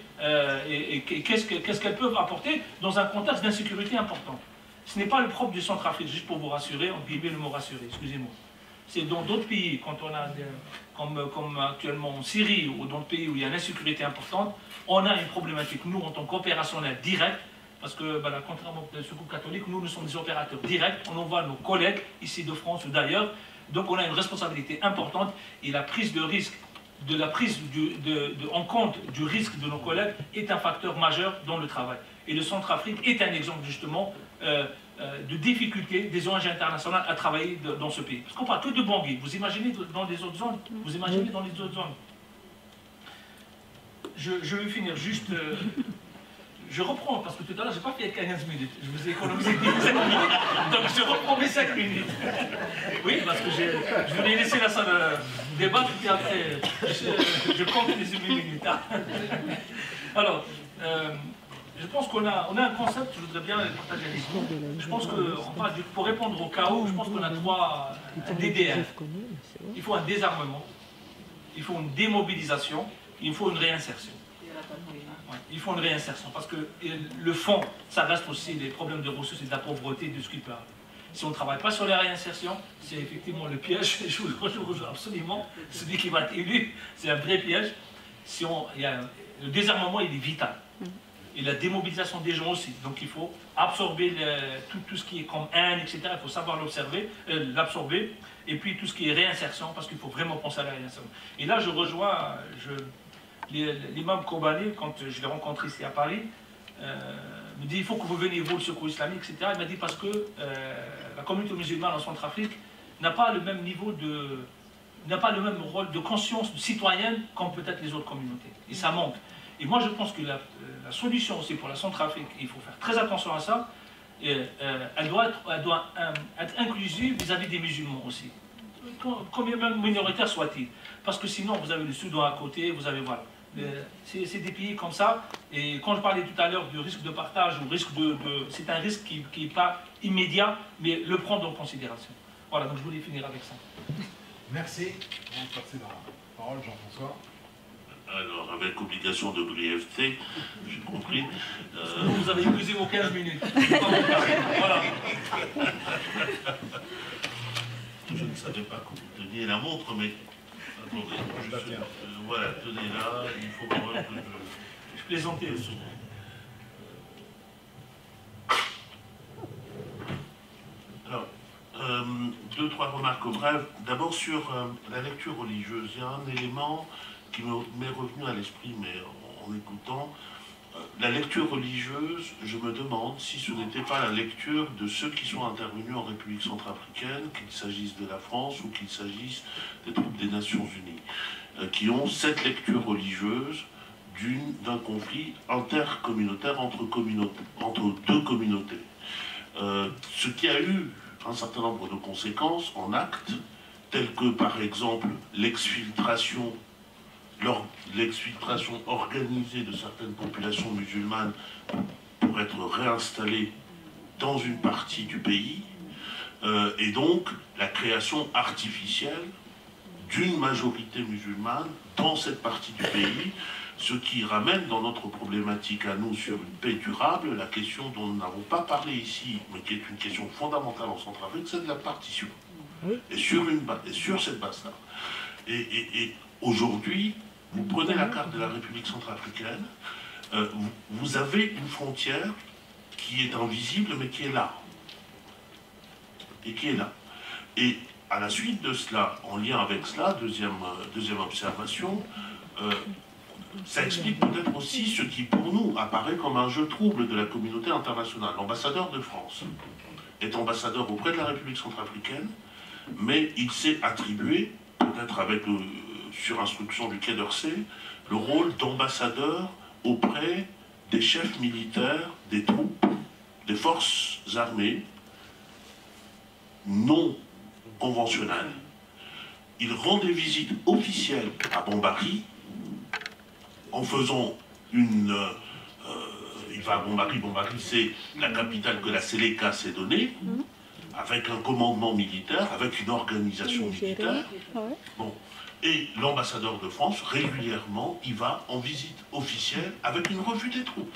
et qu'est-ce qu'elles peuvent apporter dans un contexte d'insécurité important. Ce n'est pas le propre du Centrafrique, juste pour vous rassurer, entre guillemets le mot rassurer, excusez-moi. C'est dans d'autres pays, quand on a, comme actuellement en Syrie, ou dans d'autres pays où il y a une insécurité importante, on a une problématique, nous, en tant qu'opérationnels directs, parce que, contrairement au Secours catholique, nous sommes des opérateurs directs, on envoie nos collègues, ici de France ou d'ailleurs, donc on a une responsabilité importante, et la prise de risque, la prise en compte du risque de nos collègues est un facteur majeur dans le travail. Et le Centrafrique est un exemple, justement, de difficulté des ONG internationales à travailler dans ce pays. Parce qu'on parle que de Bangui. Vous imaginez dans les autres zones? Vous imaginez dans les autres zones? Je vais finir juste... je reprends, parce que tout à l'heure, je n'ai pas fait 15 minutes. Je vous ai économisé 5 minutes. Donc je reprends mes 5 minutes. Oui, parce que je voulais laisser la salle débattre, et après, je compte les 8 minutes. Alors, je pense qu'on a un concept, je voudrais bien le partager avec vous. Je pense que, pour répondre au chaos, je pense qu'on a 3 DDR. Il faut un désarmement, il faut une démobilisation, il faut une réinsertion. Ouais, il faut une réinsertion, parce que le fond, ça reste aussi les problèmes de ressources et de la pauvreté de ce qu'il parle. Si on ne travaille pas sur la réinsertion, c'est effectivement le piège, je vous le rejoins absolument, celui qui va être élu, c'est un vrai piège. Le désarmement, il est vital. Et la démobilisation des gens aussi. Donc il faut absorber tout ce qui est comme haine, etc. Il faut savoir l'absorber. Et puis tout ce qui est réinsertion, parce qu'il faut vraiment penser à la réinsertion. Et là, je rejoins l'imam Kobane, quand je l'ai rencontré ici à Paris, me dit il faut que vous veniez, vous, le Secours islamique, etc. Il m'a dit parce que la communauté musulmane en Centrafrique n'a pas le même niveau n'a pas le même rôle de conscience citoyenne comme peut-être les autres communautés. Et ça manque. Et moi, je pense que la solution aussi pour la Centrafrique, il faut faire très attention à ça, elle doit être inclusive vis-à-vis des musulmans aussi. Combien même minoritaires soient-ils. Parce que sinon, vous avez le Soudan à côté, vous avez, voilà. C'est des pays comme ça. Et quand je parlais tout à l'heure du risque de partage, ou risque c'est un risque qui n'est pas immédiat, mais le prendre en considération. Voilà, donc je voulais finir avec ça. Merci. On va passer la parole, Jean-François. Alors, avec obligation de brièveté, j'ai compris. Vous avez épuisé vos 15 minutes. Voilà. Je ne savais pas que vous teniez la montre, mais attendez, voilà, tenez-la, il faut quand même que je plaisantais. Alors, 2-3 remarques brèves. D'abord sur la lecture religieuse, il y a un élément qui m'est revenu à l'esprit, mais en écoutant, la lecture religieuse, je me demande si ce n'était pas la lecture de ceux qui sont intervenus en République centrafricaine, qu'il s'agisse de la France ou qu'il s'agisse des troupes des Nations Unies, qui ont cette lecture religieuse d'un conflit intercommunautaire entre deux communautés. Ce qui a eu un certain nombre de conséquences en actes, telles que par exemple l'exfiltration organisée de certaines populations musulmanes pour être réinstallées dans une partie du pays, et donc la création artificielle d'une majorité musulmane dans cette partie du pays, ce qui ramène dans notre problématique à nous sur une paix durable, la question dont nous n'avons pas parlé ici, mais qui est une question fondamentale en Centrafrique, c'est de la partition. Et sur cette base-là. Et aujourd'hui, vous prenez la carte de la République centrafricaine, vous avez une frontière qui est invisible, mais qui est là. Et à la suite de cela, en lien avec cela, deuxième observation, ça explique peut-être aussi ce qui, pour nous, apparaît comme un jeu trouble de la communauté internationale. L'ambassadeur de France est ambassadeur auprès de la République centrafricaine, mais il s'est attribué, peut-être sur instruction du Quai d'Orsay, le rôle d'ambassadeur auprès des chefs militaires, des troupes, des forces armées non conventionnelles. Il rend des visites officielles à Bambari, en faisant il va à Bambari, c'est la capitale que la Séléka s'est donnée, avec un commandement militaire, avec une organisation militaire. Bon. Et l'ambassadeur de France, régulièrement, il va en visite officielle avec une revue des troupes.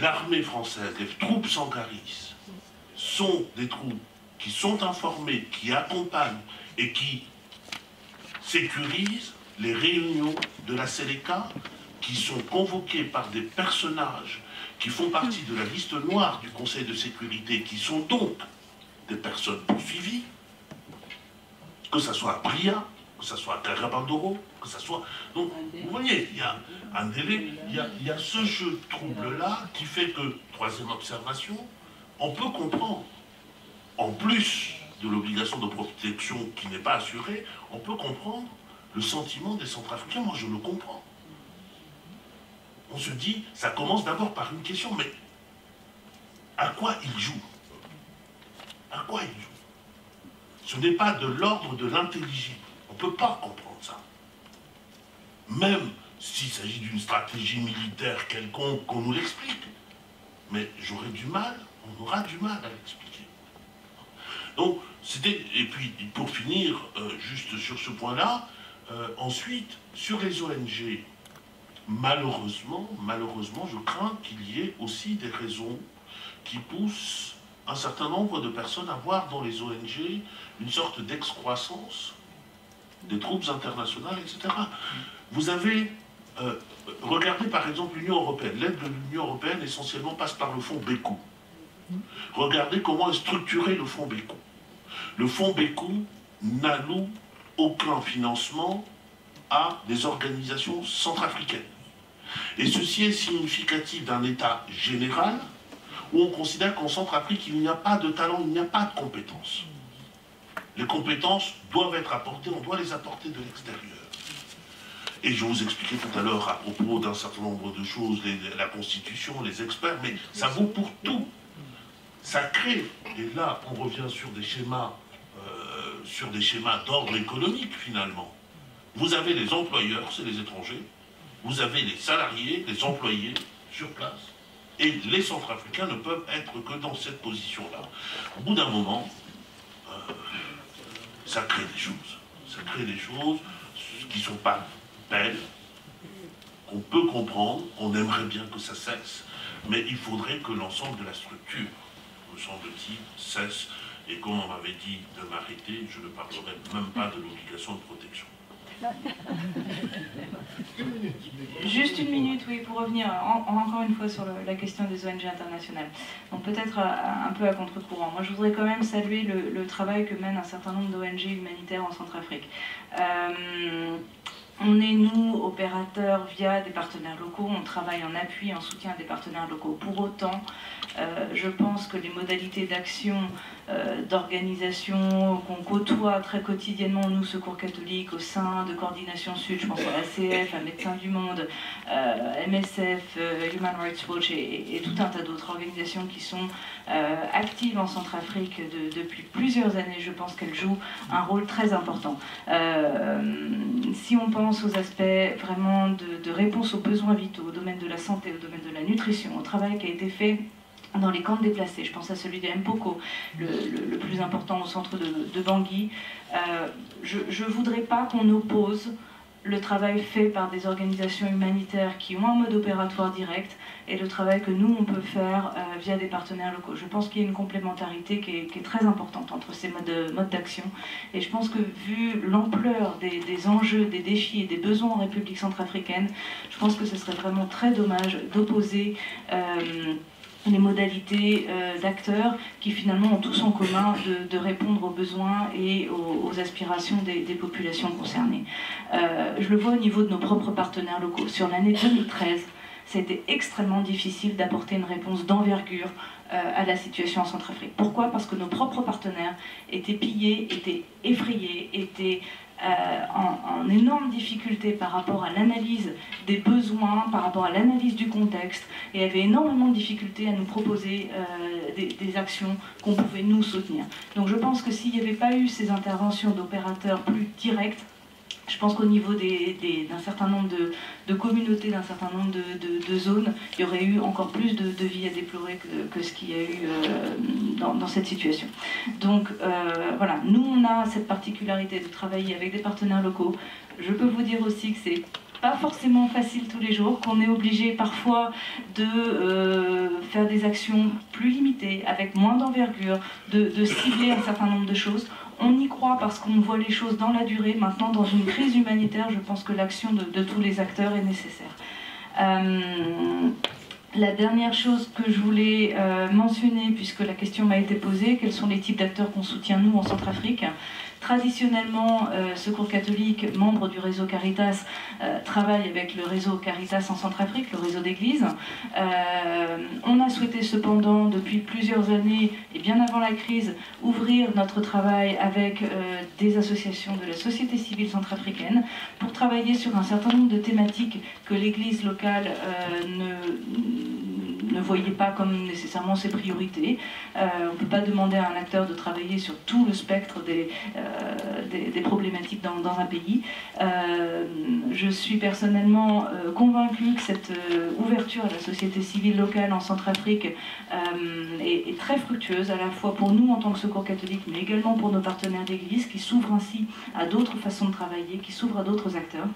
L'armée française, les troupes sangaris, sont des troupes qui sont informés, qui accompagnent et qui sécurisent les réunions de la Séléka, qui sont convoquées par des personnages qui font partie de la liste noire du Conseil de sécurité, qui sont donc des personnes poursuivies, que ce soit à Bria, que ce soit à Karabandoro, que ce soit... Donc, vous voyez, il y a un délai, il y a ce jeu de trouble-là qui fait que, troisième observation, on peut comprendre, en plus de l'obligation de protection qui n'est pas assurée, on peut comprendre le sentiment des Centrafricains. Moi, je le comprends. On se dit, ça commence d'abord par une question, mais à quoi ils jouent? À quoi ils jouent? Ce n'est pas de l'ordre de l'intelligible. On ne peut pas comprendre ça. Même s'il s'agit d'une stratégie militaire quelconque, qu'on nous l'explique. Mais j'aurais du mal, on aura du mal à l'expliquer. Donc, c'était... Et puis, pour finir, juste sur ce point-là, ensuite, sur les ONG, malheureusement, je crains qu'il y ait aussi des raisons qui poussent un certain nombre de personnes à voir dans les ONG une sorte d'excroissance des troupes internationales, etc. Vous avez... regardez par exemple l'Union européenne. L'aide de l'Union européenne essentiellement passe par le fonds Bécou. Regardez comment est structuré le fonds Bécou. Le fonds Bécou n'alloue aucun financement à des organisations centrafricaines. Et ceci est significatif d'un état général où on considère qu'en Centrafrique, il n'y a pas de talent, il n'y a pas de compétences. Les compétences doivent être apportées, on doit les apporter de l'extérieur. Et je vous expliquais tout à l'heure à propos d'un certain nombre de choses, la Constitution, les experts, mais ça vaut pour tout. Ça crée, et là on revient sur des schémas d'ordre économique finalement. Vous avez les employeurs, c'est les étrangers, vous avez les salariés, les employés sur place, et les Centrafricains ne peuvent être que dans cette position-là. Au bout d'un moment, ça crée des choses. Ça crée des choses qui ne sont pas belles, qu'on peut comprendre, on aimerait bien que ça cesse, mais il faudrait que l'ensemble de la structure, me semble-t-il, cesse. Et comme on m'avait dit de m'arrêter, je ne parlerai même pas de l'obligation de protection. Juste une minute, oui, pour revenir encore une fois sur la question des ONG internationales. Donc peut-être un peu à contre-courant. Moi, je voudrais quand même saluer le travail que mènent un certain nombre d'ONG humanitaires en Centrafrique. On est, nous, opérateurs via des partenaires locaux, on travaille en appui, en soutien des partenaires locaux. Pour autant, je pense que les modalités d'action, d'organisation qu'on côtoie très quotidiennement, nous, Secours catholique, au sein de Coordination Sud, je pense à l'ACF, à Médecins du Monde, MSF, Human Rights Watch et tout un tas d'autres organisations qui sont actives en Centrafrique depuis plusieurs années. Je pense qu'elles jouent un rôle très important. Si on pense aux aspects vraiment de réponse aux besoins vitaux, au domaine de la santé, au domaine de la nutrition, au travail qui a été fait dans les camps de déplacés, je pense à celui de Mpoko, le plus important au centre de Bangui, je ne voudrais pas qu'on oppose le travail fait par des organisations humanitaires qui ont un mode opératoire direct et le travail que nous, on peut faire via des partenaires locaux. Je pense qu'il y a une complémentarité qui est très importante entre ces modes d'action. Et je pense que vu l'ampleur des enjeux, des défis et des besoins en République centrafricaine, je pense que ce serait vraiment très dommage d'opposer les modalités d'acteurs qui finalement ont tous en commun de répondre aux besoins et aux aspirations des populations concernées. Je le vois au niveau de nos propres partenaires locaux. Sur l'année 2013, ça a été extrêmement difficile d'apporter une réponse d'envergure à la situation en Centrafrique. Pourquoi? Parce que nos propres partenaires étaient pillés, étaient effrayés, étaient en énorme difficulté par rapport à l'analyse des besoins, par rapport à l'analyse du contexte, et avait énormément de difficultés à nous proposer des actions qu'on pouvait nous soutenir. Donc je pense que s'il n'y avait pas eu ces interventions d'opérateurs plus directes, je pense qu'au niveau d'un certain nombre de communautés, d'un certain nombre de zones, il y aurait eu encore plus de vies à déplorer que ce qu'il y a eu dans cette situation. Donc voilà, nous on a cette particularité de travailler avec des partenaires locaux. Je peux vous dire aussi que c'est pas forcément facile tous les jours, qu'on est obligé parfois de faire des actions plus limitées, avec moins d'envergure, de cibler un certain nombre de choses. On y croit parce qu'on voit les choses dans la durée. Maintenant, dans une crise humanitaire, je pense que l'action de tous les acteurs est nécessaire. La dernière chose que je voulais mentionner, puisque la question m'a été posée, quels sont les types d'acteurs qu'on soutient nous en Centrafrique? Traditionnellement, Secours catholique, membre du réseau Caritas, travaille avec le réseau Caritas en Centrafrique, le réseau d'église. On a souhaité cependant, depuis plusieurs années, et bien avant la crise, ouvrir notre travail avec des associations de la société civile centrafricaine pour travailler sur un certain nombre de thématiques que l'église locale ne voyait pas comme nécessairement ses priorités. On ne peut pas demander à un acteur de travailler sur tout le spectre des problématiques dans un pays. Je suis personnellement convaincue que cette ouverture à la société civile locale en Centrafrique est très fructueuse, à la fois pour nous en tant que Secours catholique, mais également pour nos partenaires d'église, qui s'ouvrent ainsi à d'autres façons de travailler, qui s'ouvrent à d'autres acteurs.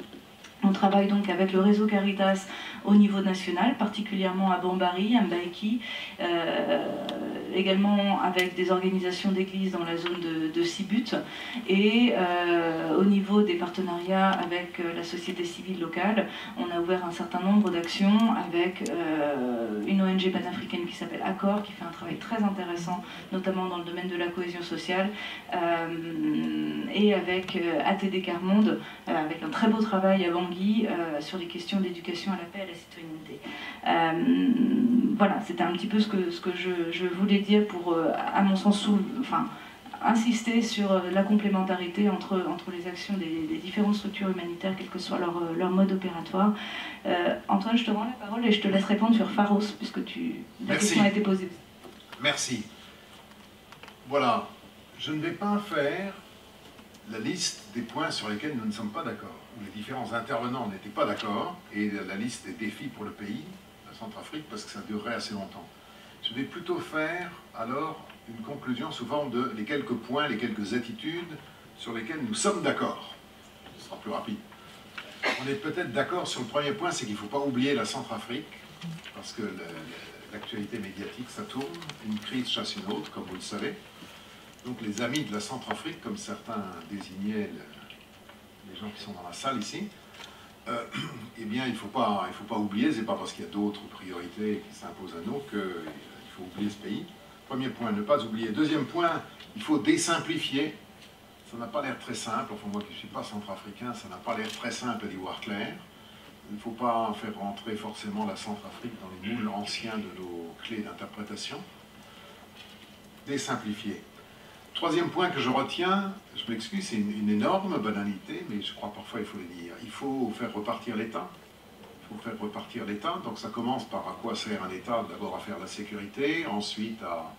On travaille donc avec le réseau Caritas au niveau national, particulièrement à Bambari, à Mbaïki, également avec des organisations d'églises dans la zone de Sibut, et au niveau des partenariats avec la société civile locale, on a ouvert un certain nombre d'actions avec une ONG panafricaine qui s'appelle Accor, qui fait un travail très intéressant, notamment dans le domaine de la cohésion sociale, et avec ATD Carmonde, avec un très beau travail à Bangui sur les questions d'éducation à la paix et à la citoyenneté. Voilà, c'était un petit peu ce que je voulais dire pour, à mon sens, insister sur la complémentarité entre les actions des différentes structures humanitaires, quel que soit leur mode opératoire. Antoine, je te rends la parole et je te laisse répondre sur Pharos, puisque la question a été posée. Merci. Voilà, je ne vais pas faire la liste des points sur lesquels nous ne sommes pas d'accord, où les différents intervenants n'étaient pas d'accord, et la liste des défis pour le pays, la Centrafrique, parce que ça durerait assez longtemps. Je vais plutôt faire alors une conclusion sous forme de les quelques points, les quelques attitudes sur lesquelles nous sommes d'accord. Ce sera plus rapide. On est peut-être d'accord sur le premier point, c'est qu'il ne faut pas oublier la Centrafrique, parce que l'actualité médiatique, ça tourne, une crise chasse une autre, comme vous le savez. Donc les amis de la Centrafrique, comme certains désignaient les gens qui sont dans la salle ici, eh bien il ne faut pas oublier, c'est pas parce qu'il y a d'autres priorités qui s'imposent à nous qu'il faut oublier ce pays. Premier point, ne pas oublier. Deuxième point, il faut désimplifier. Ça n'a pas l'air très simple, enfin moi qui ne suis pas centrafricain, ça n'a pas l'air très simple d'y voir clair. Il ne faut pas faire rentrer forcément la Centrafrique dans les moules anciens de nos clés d'interprétation. Désimplifier. Troisième point que je retiens, je m'excuse, c'est une énorme banalité, mais je crois parfois il faut le dire. Il faut faire repartir l'État. Il faut faire repartir l'État. Donc ça commence par à quoi sert un État? D'abord à faire la sécurité, ensuite à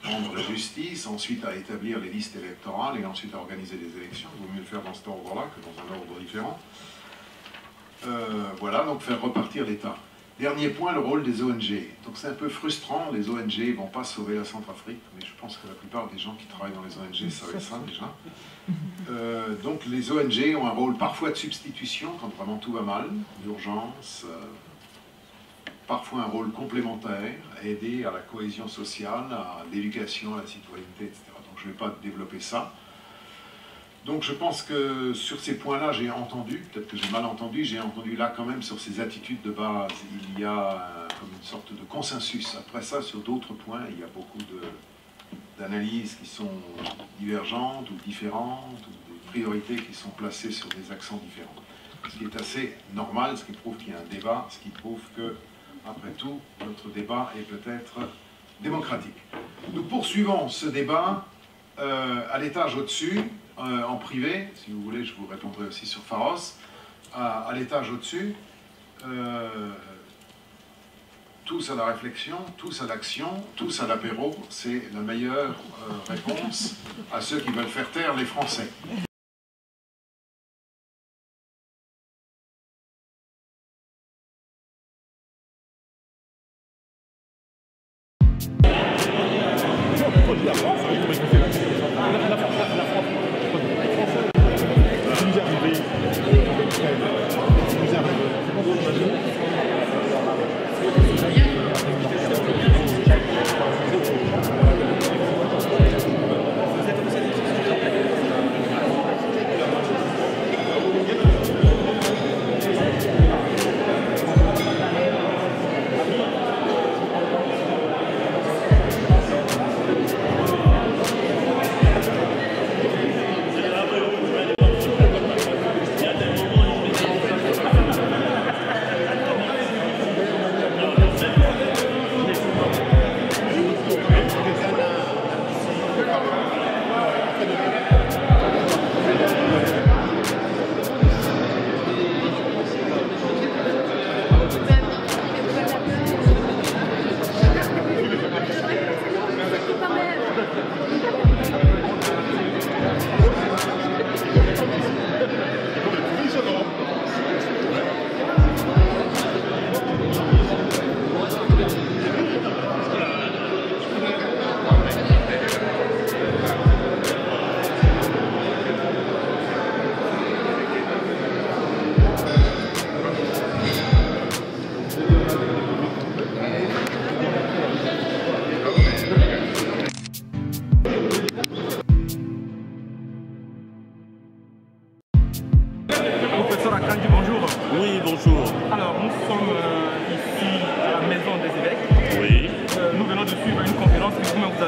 rendre la justice, ensuite à établir les listes électorales et ensuite à organiser des élections. Il vaut mieux le faire dans cet ordre-là que dans un ordre différent. Voilà, donc faire repartir l'État. Dernier point, le rôle des ONG. Donc c'est un peu frustrant, les ONG ne vont pas sauver la Centrafrique, mais je pense que la plupart des gens qui travaillent dans les ONG savaient ça déjà. Donc les ONG ont un rôle parfois de substitution quand vraiment tout va mal, d'urgence, parfois un rôle complémentaire, à aider à la cohésion sociale, à l'éducation, à la citoyenneté, etc. Donc je ne vais pas développer ça. Donc je pense que sur ces points-là, j'ai entendu, peut-être que j'ai mal entendu, j'ai entendu là quand même sur ces attitudes de base, il y a comme une sorte de consensus. Après ça, sur d'autres points, il y a beaucoup d'analyses qui sont divergentes ou différentes, ou des priorités qui sont placées sur des accents différents. Ce qui est assez normal, ce qui prouve qu'il y a un débat, ce qui prouve que, après tout, notre débat est peut-être démocratique. Nous poursuivons ce débat à l'étage au-dessus, en privé, si vous voulez, je vous répondrai aussi sur Pharos, à l'étage au-dessus, tous à la réflexion, tous à l'action, tous à l'apéro, c'est la meilleure réponse à ceux qui veulent faire taire les Français. Nous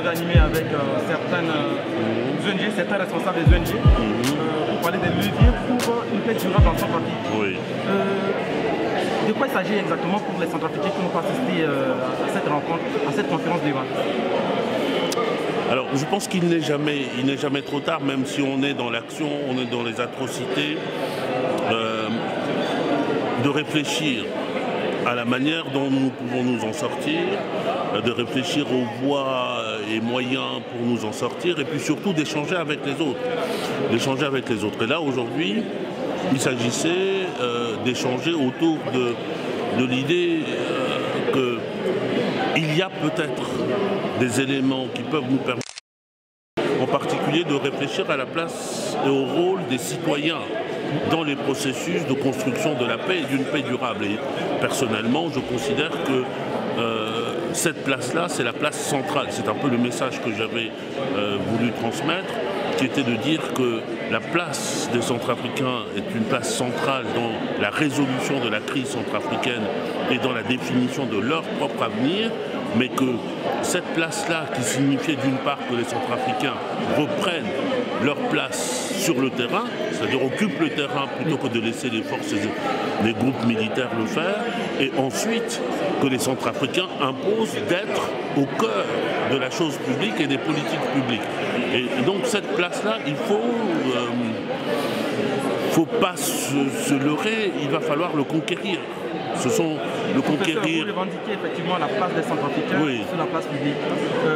avez animé avec certaines ONG, certains responsables des ONG, pour parler des leviers pour une paix durable en Centrafrique. Oui. De quoi il s'agit exactement pour les Centrafricains qui n'ont pas assisté à cette rencontre, à cette conférence débat? Alors, je pense qu'il n'est jamais trop tard, même si on est dans l'action, on est dans les atrocités, de réfléchir à la manière dont nous pouvons nous en sortir, de réfléchir aux voies et moyens pour nous en sortir, et puis surtout d'échanger avec les autres. Et là, aujourd'hui, il s'agissait d'échanger autour de l'idée qu'il y a peut-être des éléments qui peuvent nous permettre, en particulier, de réfléchir à la place et au rôle des citoyens dans les processus de construction de la paix et d'une paix durable. Et personnellement, je considère que cette place-là, c'est la place centrale. C'est un peu le message que j'avais voulu transmettre, qui était de dire que la place des Centrafricains est une place centrale dans la résolution de la crise centrafricaine et dans la définition de leur propre avenir, mais que cette place-là, qui signifiait d'une part que les Centrafricains reprennent leur place sur le terrain, c'est-à-dire occupent le terrain plutôt que de laisser les forces, les groupes militaires le faire, et ensuite que les Centrafricains imposent d'être au cœur de la chose publique et des politiques publiques. Et donc cette place-là, il faut pas se leurrer, il va falloir le conquérir. Vous revendiquez effectivement la place des Centrafricains sur la place publique.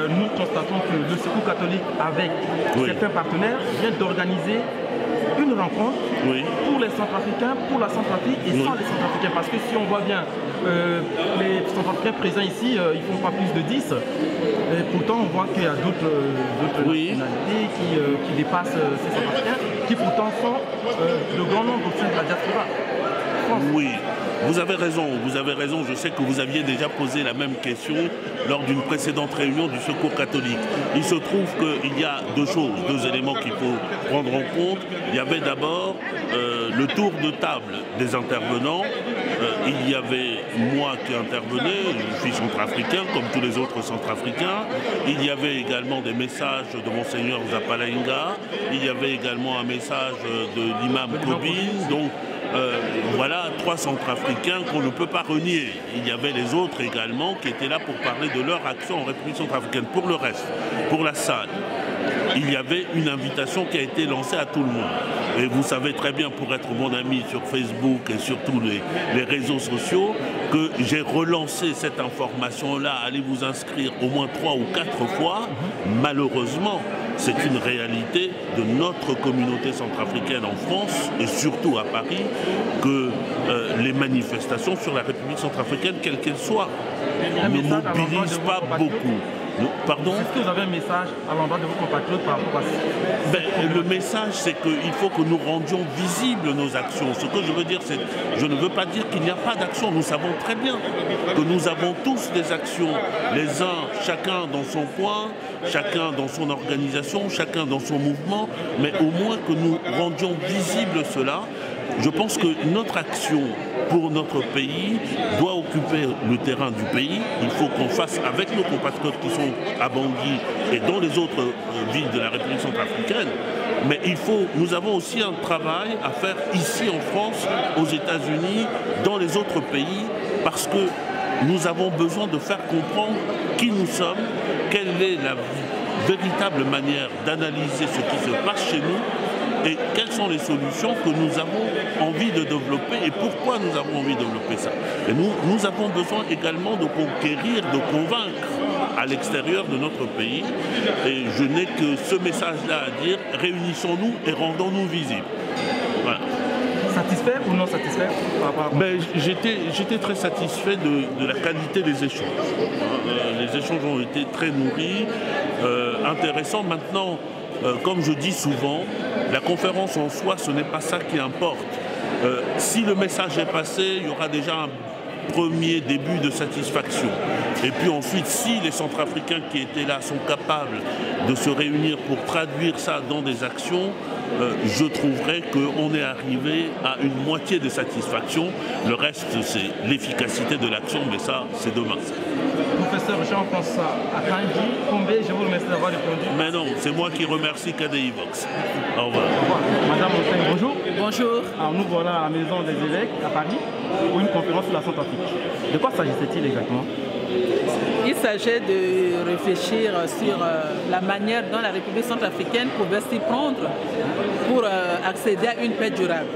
Nous constatons que le Secours catholique, avec certains partenaires, vient d'organiser une rencontre pour les Centrafricains, pour la Centrafrique et sans les Centrafricains. Parce que si on voit bien, les Centrafricains présents ici, ils ne font pas plus de 10. Et pourtant, on voit qu'il y a d'autres nationalités qui dépassent ces Centrafricains, qui pourtant sont le grand nombre au sein de la diaspora. Oui, vous avez raison. Je sais que vous aviez déjà posé la même question lors d'une précédente réunion du Secours catholique. Il se trouve qu'il y a deux éléments qu'il faut prendre en compte. Il y avait d'abord le tour de table des intervenants. Il y avait moi qui intervenais, je suis centrafricain comme tous les autres centrafricains. Il y avait également des messages de Monseigneur Zapalainga. Il y avait également un message de l'imam Kobine. Donc, voilà 3 Centrafricains qu'on ne peut pas renier. Il y avait les autres également qui étaient là pour parler de leur action en République centrafricaine. Pour le reste, pour la salle, il y avait une invitation qui a été lancée à tout le monde. Et vous savez très bien, pour être mon ami sur Facebook et sur tous les réseaux sociaux, que j'ai relancé cette information-là. Allez vous inscrire au moins 3 ou 4 fois. Malheureusement, c'est une réalité de notre communauté centrafricaine en France et surtout à Paris que les manifestations sur la République centrafricaine, quelle qu'elle soit, ne mobilisent pas beaucoup. Pardon ? Est-ce que vous avez un message à l'endroit de vos compatriotes par rapport à ça ? Le message, c'est qu'il faut que nous rendions visibles nos actions. Ce que je veux dire, c'est je ne veux pas dire qu'il n'y a pas d'action. Nous savons très bien que nous avons tous des actions, les uns, chacun dans son coin, chacun dans son organisation, chacun dans son mouvement, mais au moins que nous rendions visible cela. Je pense que notre action pour notre pays doit occuper le terrain du pays. Il faut qu'on fasse avec nos compatriotes qui sont à Bangui et dans les autres villes de la République centrafricaine. Mais nous avons aussi un travail à faire ici en France, aux États-Unis, dans les autres pays, parce que nous avons besoin de faire comprendre qui nous sommes, quelle est la véritable manière d'analyser ce qui se passe chez nous, et quelles sont les solutions que nous avons envie de développer et pourquoi nous avons envie de développer ça. Et nous avons besoin également de conquérir, de convaincre à l'extérieur de notre pays. Et je n'ai que ce message-là à dire, réunissons-nous et rendons-nous visibles. Voilà. Satisfait ou non satisfait par rapport à... J'étais très satisfait de la qualité des échanges. Les échanges ont été très nourris, intéressants. Maintenant, comme je dis souvent, la conférence en soi, ce n'est pas ça qui importe. Si le message est passé, il y aura déjà un premier début de satisfaction. Et puis ensuite, si les Centrafricains qui étaient là sont capables de se réunir pour traduire ça dans des actions, je trouverais qu'on est arrivé à une moitié de satisfaction. Le reste, c'est l'efficacité de l'action, mais ça, c'est demain. professeur Jean-François Akanji Kombe, je vous remercie d'avoir répondu. Mais non, c'est moi qui remercie KDI-Vox. Au revoir. Madame Montaigne, bonjour. Bonjour. Alors nous voilà à la Maison des évêques à Paris pour une conférence sur la Centrafrique. De quoi s'agissait-il exactement? Il s'agit de réfléchir sur la manière dont la République centrafricaine pouvait s'y prendre pour accéder à une paix durable.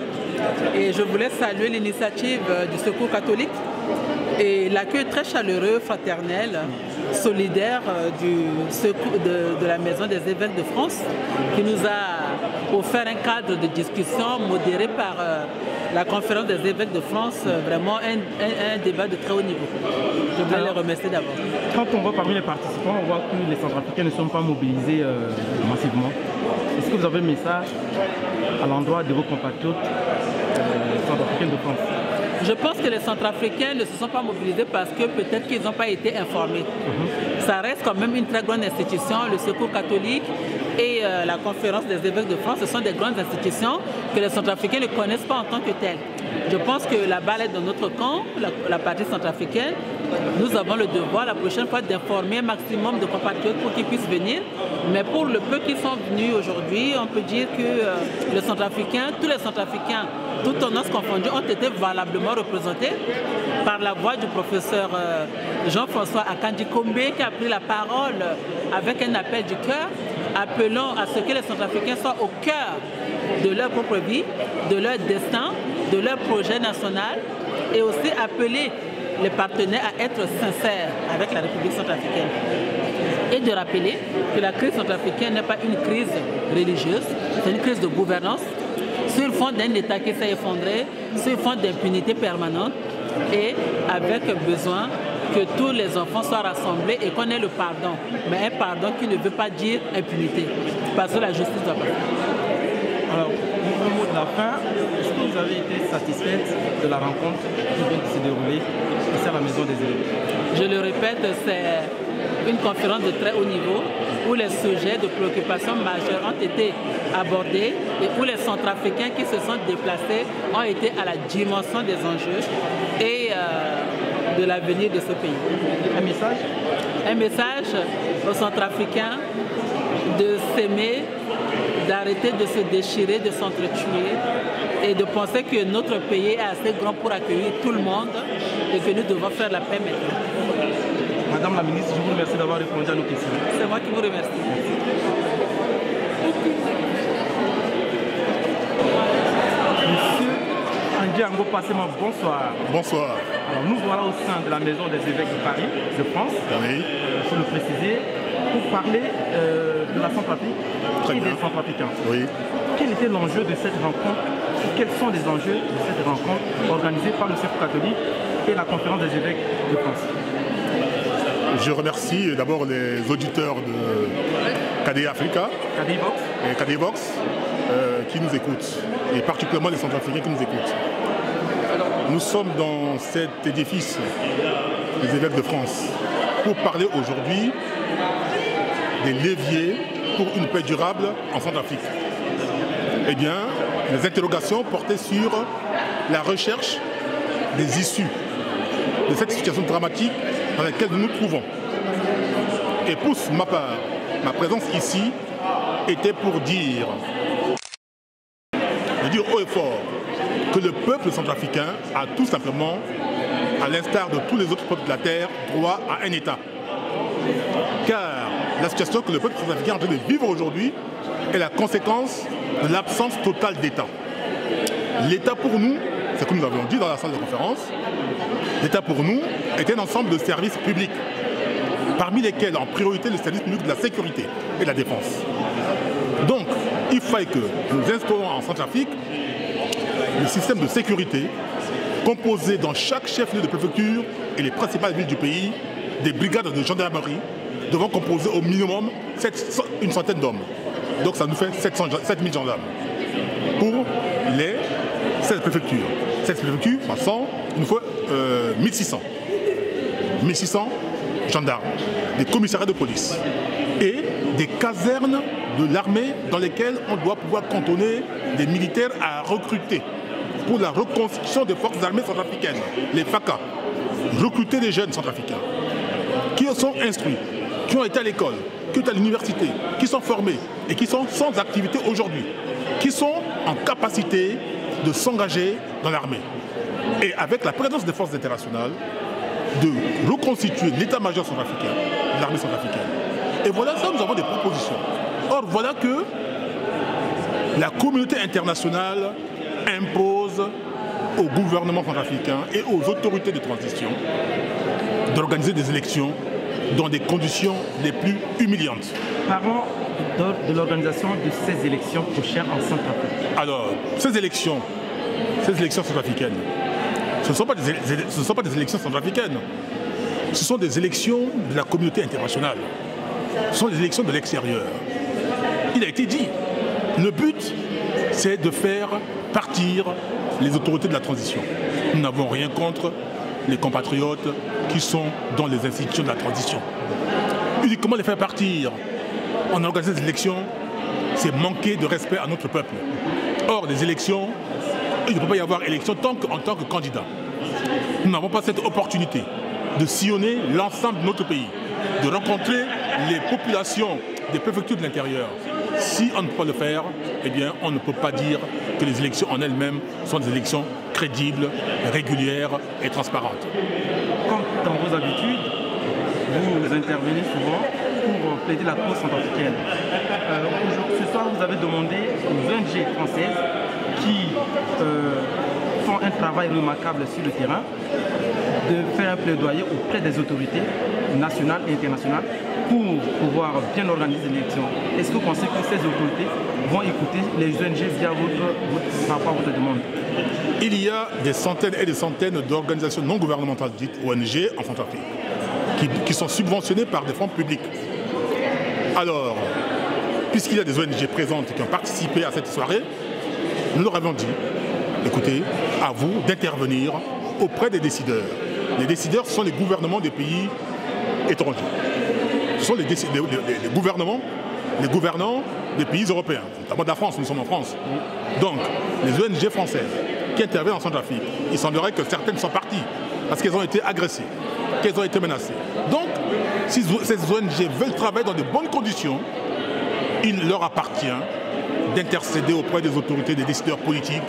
Et je voulais saluer l'initiative du Secours catholique et l'accueil très chaleureux, fraternel, solidaire de la Maison des évêques de France qui nous a offert un cadre de discussion modéré par la conférence des évêques de France, vraiment un débat de très haut niveau. Je voulais les remercier d'abord. Quand on voit parmi les participants, on voit que les Centrafricains ne sont pas mobilisés massivement. Est-ce que vous avez un message à l'endroit de vos compatriotes centrafricains de France? Je pense que les Centrafricains ne se sont pas mobilisés parce que peut-être qu'ils n'ont pas été informés. Ça reste quand même une très grande institution, le Secours catholique et la conférence des évêques de France, ce sont des grandes institutions que les Centrafricains ne connaissent pas en tant que telles. Je pense que la balle est dans notre camp, la partie centrafricaine. Nous avons le devoir la prochaine fois d'informer un maximum de compatriotes pour qu'ils puissent venir. Mais pour le peu qui sont venus aujourd'hui, on peut dire que les Centrafricains, tous les Centrafricains, toutes tendances confondues, ont été valablement représentés par la voix du professeur Jean-François Akanji Kombe qui a pris la parole avec un appel du cœur, appelant à ce que les Centrafricains soient au cœur de leur propre vie, de leur destin, de leur projet national et aussi appeler les partenaires à être sincères avec la République centrafricaine. Et de rappeler que la crise centrafricaine n'est pas une crise religieuse, c'est une crise de gouvernance sur le fond d'un État qui s'est effondré, sur le fond d'impunité permanente et avec besoin que tous les enfants soient rassemblés et qu'on ait le pardon. Mais un pardon qui ne veut pas dire impunité, parce que la justice doit passer. Alors, au mot de la fin, est-ce que vous avez été satisfaite de la rencontre qui vient de se dérouler ici à la Maison des évêques? Je le répète, c'est une conférence de très haut niveau où les sujets de préoccupation majeure ont été abordés et où les Centrafricains qui se sont déplacés ont été à la dimension des enjeux et de l'avenir de ce pays. Un message? Un message aux Centrafricains de s'aimer, d'arrêter de se déchirer, de s'entretuer et de penser que notre pays est assez grand pour accueillir tout le monde et que nous devons faire la paix maintenant. Madame la ministre, je vous remercie d'avoir répondu à nos questions. C'est moi qui vous remercie. Monsieur Andy Ango Passema, bonsoir. Bonsoir. Alors nous voilà au sein de la Maison des évêques de Paris, de France, oui. Pour le préciser, pour parler de la Centrafrique et des Centrafricains. Oui. Quel était l'enjeu de cette rencontre? Quels sont les enjeux de cette rencontre organisée par le Secours catholique et la conférence des évêques de France? Je remercie d'abord les auditeurs de KDI Africa et KDI Vox qui nous écoutent, et particulièrement les Centrafricains qui nous écoutent. Nous sommes dans cet édifice des évêques de France pour parler aujourd'hui des leviers pour une paix durable en Centrafrique. Eh bien, les interrogations portaient sur la recherche des issues de cette situation dramatique dans laquelle nous nous trouvons. Et pour ma part, ma présence ici était pour dire haut et fort que le peuple centrafricain a tout simplement, à l'instar de tous les autres peuples de la terre, droit à un État. Car la situation que le peuple centrafricain est en train de vivre aujourd'hui est la conséquence de l'absence totale d'État. L'État pour nous, c'est ce que nous avons dit dans la salle de conférence, l'État pour nous est un ensemble de services publics, parmi lesquels en priorité le service public de la sécurité et de la défense. Donc, il fallait que nous instaurons en Centrafrique le système de sécurité composé dans chaque chef-lieu de préfecture et les principales villes du pays des brigades de gendarmerie devant composer au minimum une centaine d'hommes. Donc ça nous fait 7000 gendarmes pour les 16 préfectures. 16 préfectures, passant, il nous faut 1600. 1600 gendarmes, des commissariats de police et des casernes de l'armée dans lesquelles on doit pouvoir cantonner des militaires à recruter pour la reconstruction des forces armées centrafricaines, les FACA, recruter des jeunes centrafricains qui sont instruits, qui ont été à l'école, qui ont été à l'université, qui sont formés et qui sont sans activité aujourd'hui, qui sont en capacité de s'engager dans l'armée. Et avec la présence des forces internationales, de reconstituer l'état-major centrafricain, l'armée centrafricaine. Et voilà ça, nous avons des propositions. Or, voilà que la communauté internationale impose au gouvernement centrafricain et aux autorités de transition d'organiser des élections dans des conditions les plus humiliantes. Parlons de l'organisation de ces élections prochaines en Centrafrique. Alors, ces élections centrafricaines, ce ne sont pas des élections centrafricaines, ce sont des élections de la communauté internationale. Ce sont des élections de l'extérieur. Il a été dit, le but, c'est de faire partir les autorités de la transition. Nous n'avons rien contre les compatriotes qui sont dans les institutions de la transition. Uniquement les faire partir en organisant des élections, c'est manquer de respect à notre peuple. Or, les élections, il ne peut pas y avoir élection en tant que candidat. Nous n'avons pas cette opportunité de sillonner l'ensemble de notre pays, de rencontrer les populations des préfectures de l'intérieur. Si on ne peut pas le faire, eh bien, on ne peut pas dire que les élections en elles-mêmes sont des élections crédibles, régulières et transparentes. Comme dans vos habitudes, vous intervenez souvent pour plaider la cause centrafricaine. Ce soir, vous avez demandé aux ONG françaises qui font un travail remarquable sur le terrain de faire un plaidoyer auprès des autorités nationales et internationales pour pouvoir bien organiser l'élection. Est-ce que vous pensez que ces autorités vont écouter les ONG via votre demande? Il y a des centaines et des centaines d'organisations non gouvernementales dites ONG en Centrafrique qui sont subventionnées par des fonds publics. Alors, puisqu'il y a des ONG présentes qui ont participé à cette soirée, nous leur avons dit, écoutez, à vous d'intervenir auprès des décideurs. Les décideurs, ce sont les gouvernements des pays étrangers. Ce sont les gouvernants des pays européens, notamment de la France, nous sommes en France. Donc, les ONG françaises qui interviennent en Centrafrique, il semblerait que certaines sont parties parce qu'elles ont été agressées, qu'elles ont été menacées. Donc, si ces ONG veulent travailler dans de bonnes conditions, il leur appartient d'intercéder auprès des autorités, des décideurs politiques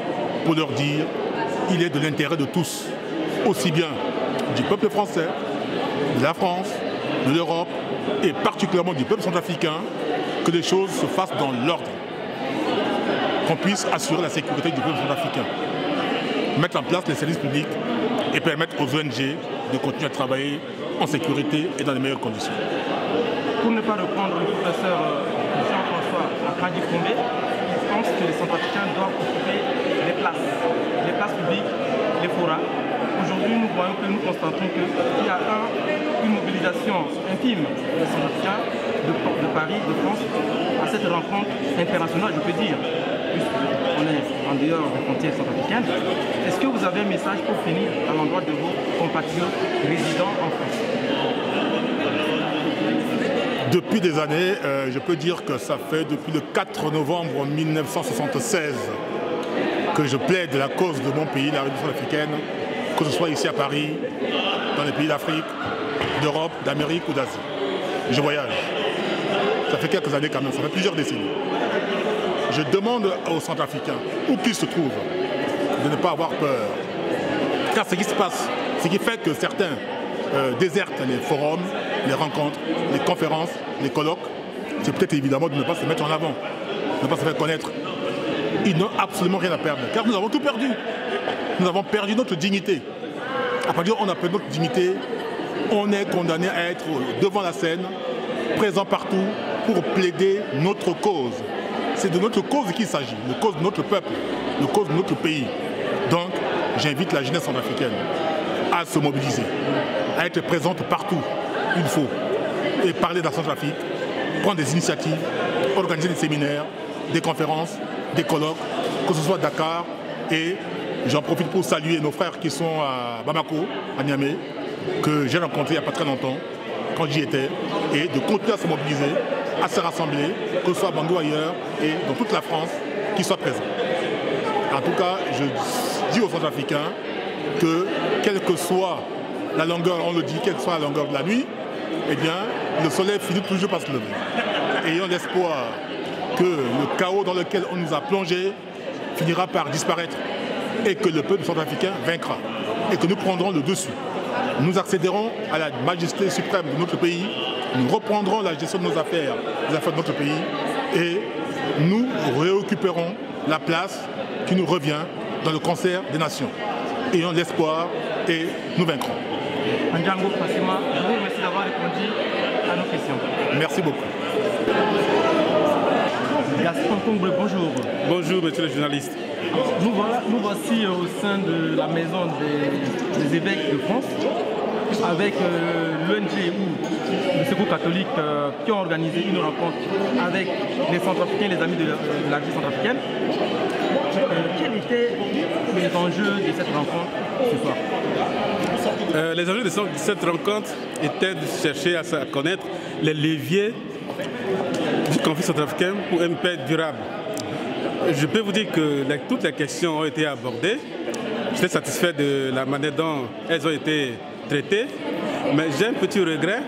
pour leur dire qu'il est de l'intérêt de tous, aussi bien du peuple français, de la France, de l'Europe et particulièrement du peuple centrafricain, que les choses se fassent dans l'ordre, qu'on puisse assurer la sécurité du peuple centrafricain, mettre en place les services publics et permettre aux ONG de continuer à travailler en sécurité et dans les meilleures conditions. Pour ne pas reprendre le professeur Jean-François Akandi-Kombé, je pense que les Centrafricains doivent occuper les places publiques, les forats. Aujourd'hui, nous constatons qu'il y a une mobilisation intime des Centrafricains de Paris, de France, à cette rencontre internationale, je peux dire, puisqu'on est en dehors des frontières centrafricaines. Est-ce que vous avez un message pour finir à l'endroit de vos compatriotes résidant en France? Depuis des années, je peux dire que ça fait depuis le 4 novembre 1976 que je plaide la cause de mon pays, la République centrafricaine, que ce soit ici à Paris, dans les pays d'Afrique, d'Europe, d'Amérique ou d'Asie. Je voyage. Ça fait quelques années quand même, ça fait plusieurs décennies. Je demande aux Centrafricains, où qu'ils se trouvent, de ne pas avoir peur. Car ce qui se passe, ce qui fait que certains désertent les forums, les rencontres, les conférences, les colloques, c'est peut-être évidemment de ne pas se mettre en avant, de ne pas se faire connaître. Ils n'ont absolument rien à perdre, car nous avons tout perdu. Nous avons perdu notre dignité. À partir où on a perdu notre dignité, on est condamné à être devant la scène, présent partout, pour plaider notre cause. C'est de notre cause qu'il s'agit, la cause de notre peuple, la cause de notre pays. Donc, j'invite la jeunesse centrafricaine à se mobiliser, à être présente partout, il faut, et parler de la Centrafrique, prendre des initiatives, organiser des séminaires, des conférences, des colloques, que ce soit à Dakar, et j'en profite pour saluer nos frères qui sont à Bamako, à Niamey, que j'ai rencontrés il n'y a pas très longtemps, quand j'y étais, et de continuer à se mobiliser, à se rassembler, que ce soit à Bangui ou ailleurs, et dans toute la France, qu'ils soient présents. En tout cas, je dis aux Centrafricains que, quelle que soit la longueur, on le dit, quelle que soit la longueur de la nuit, eh bien, le soleil finit toujours par se lever. Ayons l'espoir que le chaos dans lequel on nous a plongés finira par disparaître et que le peuple centrafricain vaincra et que nous prendrons le dessus. Nous accéderons à la majesté suprême de notre pays, nous reprendrons la gestion de nos affaires, des affaires de notre pays, et nous réoccuperons la place qui nous revient dans le concert des nations. Ayons l'espoir et nous vaincrons. Andjango Fassima, je vous remercie d'avoir répondu à nos questions. Merci beaucoup. Gaston Combre, bonjour. Bonjour, monsieur le journaliste. Nous voici au sein de la maison des évêques de France avec l'ONG ou le Secours catholique qui ont organisé une rencontre avec les Centrafricains, les amis de la vie centrafricaine. Quels étaient les enjeux de cette rencontre ce soir? Les enjeux de cette rencontre étaient de chercher à connaître les leviers du conflit centrafricain pour une paix durable. Je peux vous dire que toutes les questions ont été abordées. J'étais satisfait de la manière dont elles ont été traitées, mais j'ai un petit regret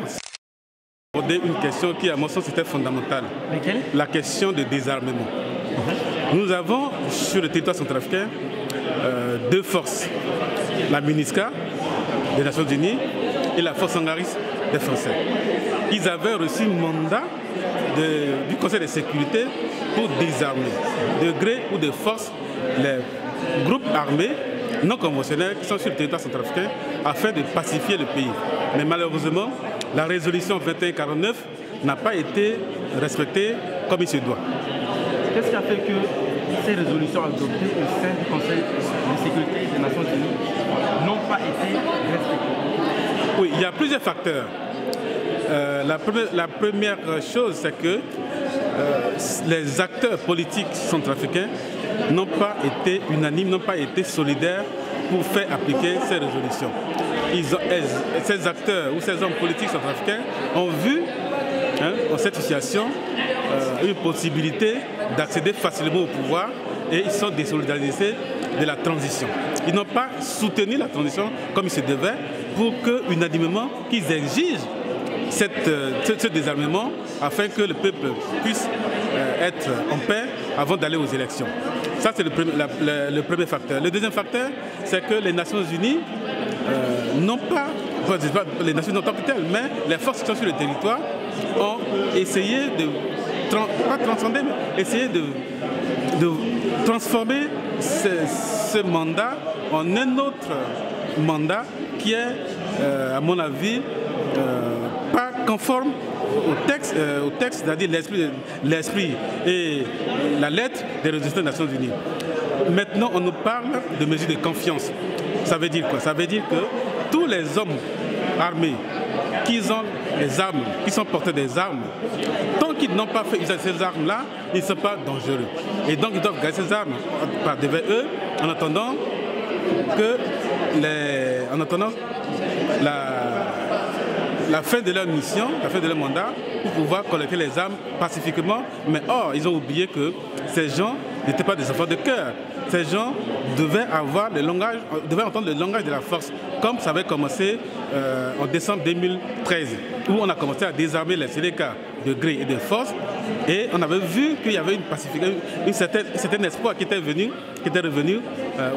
d'aborder une question qui, à mon sens, était fondamentale. Laquelle? La question de désarmement. Nous avons sur le territoire centrafricain deux forces, la MINUSCA des Nations Unies et la force Sangaris des Français. Ils avaient reçu un mandat du Conseil de sécurité pour désarmer de gré ou de force les groupes armés non conventionnels qui sont sur le territoire centrafricain afin de pacifier le pays. Mais malheureusement, la résolution 2149 n'a pas été respectée comme il se doit. Qu'est-ce qui a fait que ces résolutions adoptées au sein du Conseil de sécurité des Nations Unies n'ont pas été respectées? Oui, il y a plusieurs facteurs. La première chose, c'est que les acteurs politiques centrafricains n'ont pas été unanimes, n'ont pas été solidaires pour faire appliquer ces résolutions. Ces acteurs ou ces hommes politiques centrafricains ont vu dans cette situation une possibilité d'accéder facilement au pouvoir et ils sont désolidarisés de la transition. Ils n'ont pas soutenu la transition comme il se devait pour que, unanimement, qu'ils exigent ce désarmement afin que le peuple puisse être en paix avant d'aller aux élections. Ça, c'est le premier facteur. Le deuxième facteur, c'est que les Nations Unies n'ont pas, les Nations Unies en tant que telles, mais les forces qui sont sur le territoire ont essayé de, pas transcender, mais essayé de transformer ce mandat en un autre mandat qui est, à mon avis, pas conforme au texte, c'est-à-dire l'esprit et la lettre des résolutions des Nations Unies. Maintenant, on nous parle de mesures de confiance. Ça veut dire quoi? Ça veut dire que tous les hommes armés qui ont des armes, qui sont porteurs des armes, tant qu'ils n'ont pas fait usage de ces armes-là, ils ne sont pas dangereux. Et donc, ils doivent garder ces armes devant eux en attendant la fin de leur mission, la fin de leur mandat, pour pouvoir collecter les armes pacifiquement. Mais or, ils ont oublié que ces gens n'étaient pas des enfants de cœur. Ces gens devaient entendre le langage de la force, comme ça avait commencé en décembre 2013, où on a commencé à désarmer les Sénéca de gré et de force, et on avait vu qu'il y avait un certain espoir qui était revenu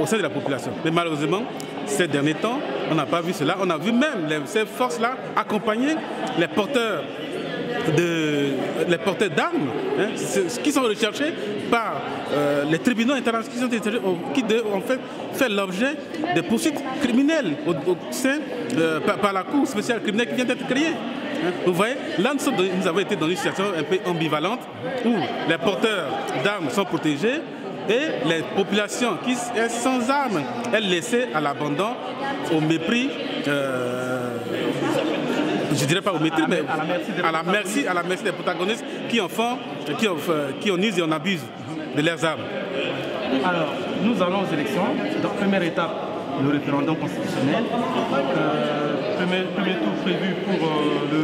au sein de la population. Mais malheureusement, ces derniers temps, on n'a pas vu cela. On a vu même ces forces-là accompagner les porteurs d'armes, qui sont recherchés par les tribunaux internationaux qui ont fait l'objet de poursuites criminelles par la Cour spéciale criminelle qui vient d'être créée. Vous voyez, là nous avons été dans une situation un peu ambivalente où les porteurs d'armes sont protégés et les populations qui sont sans armes, elles laissées à l'abandon, au mépris, je dirais pas au mépris, mais à la merci des protagonistes qui en usent et en abusent de leurs armes. Alors, nous allons aux élections. Donc, première étape, le référendum constitutionnel. Premier tour prévu pour le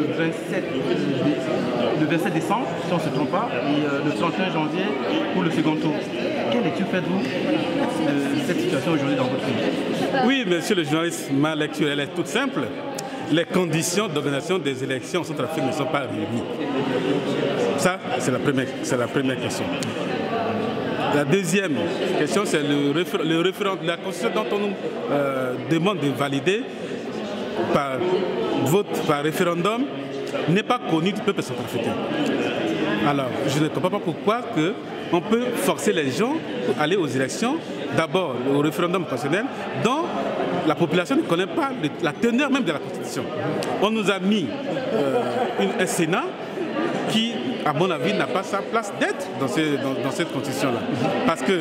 27 décembre, si on ne se trompe pas, et le 31 janvier pour le second tour. Quelle lecture faites-vous de cette situation aujourd'hui dans votre pays? Oui, monsieur le journaliste, ma lecture elle est toute simple. les conditions d'organisation des élections en Centrafrique ne sont pas réunies. Ça, c'est la première question. La deuxième question, c'est le référendum, la constitution dont on nous demande de valider par vote, par référendum, n'est pas connue du peuple centrafricain. Alors, je ne comprends pas pourquoi on peut forcer les gens à aller aux élections, d'abord au référendum constitutionnel, dont la population ne connaît pas la teneur même de la Constitution. On nous a mis un Sénat qui, à mon avis, n'a pas sa place d'être dans cette Constitution-là. Parce que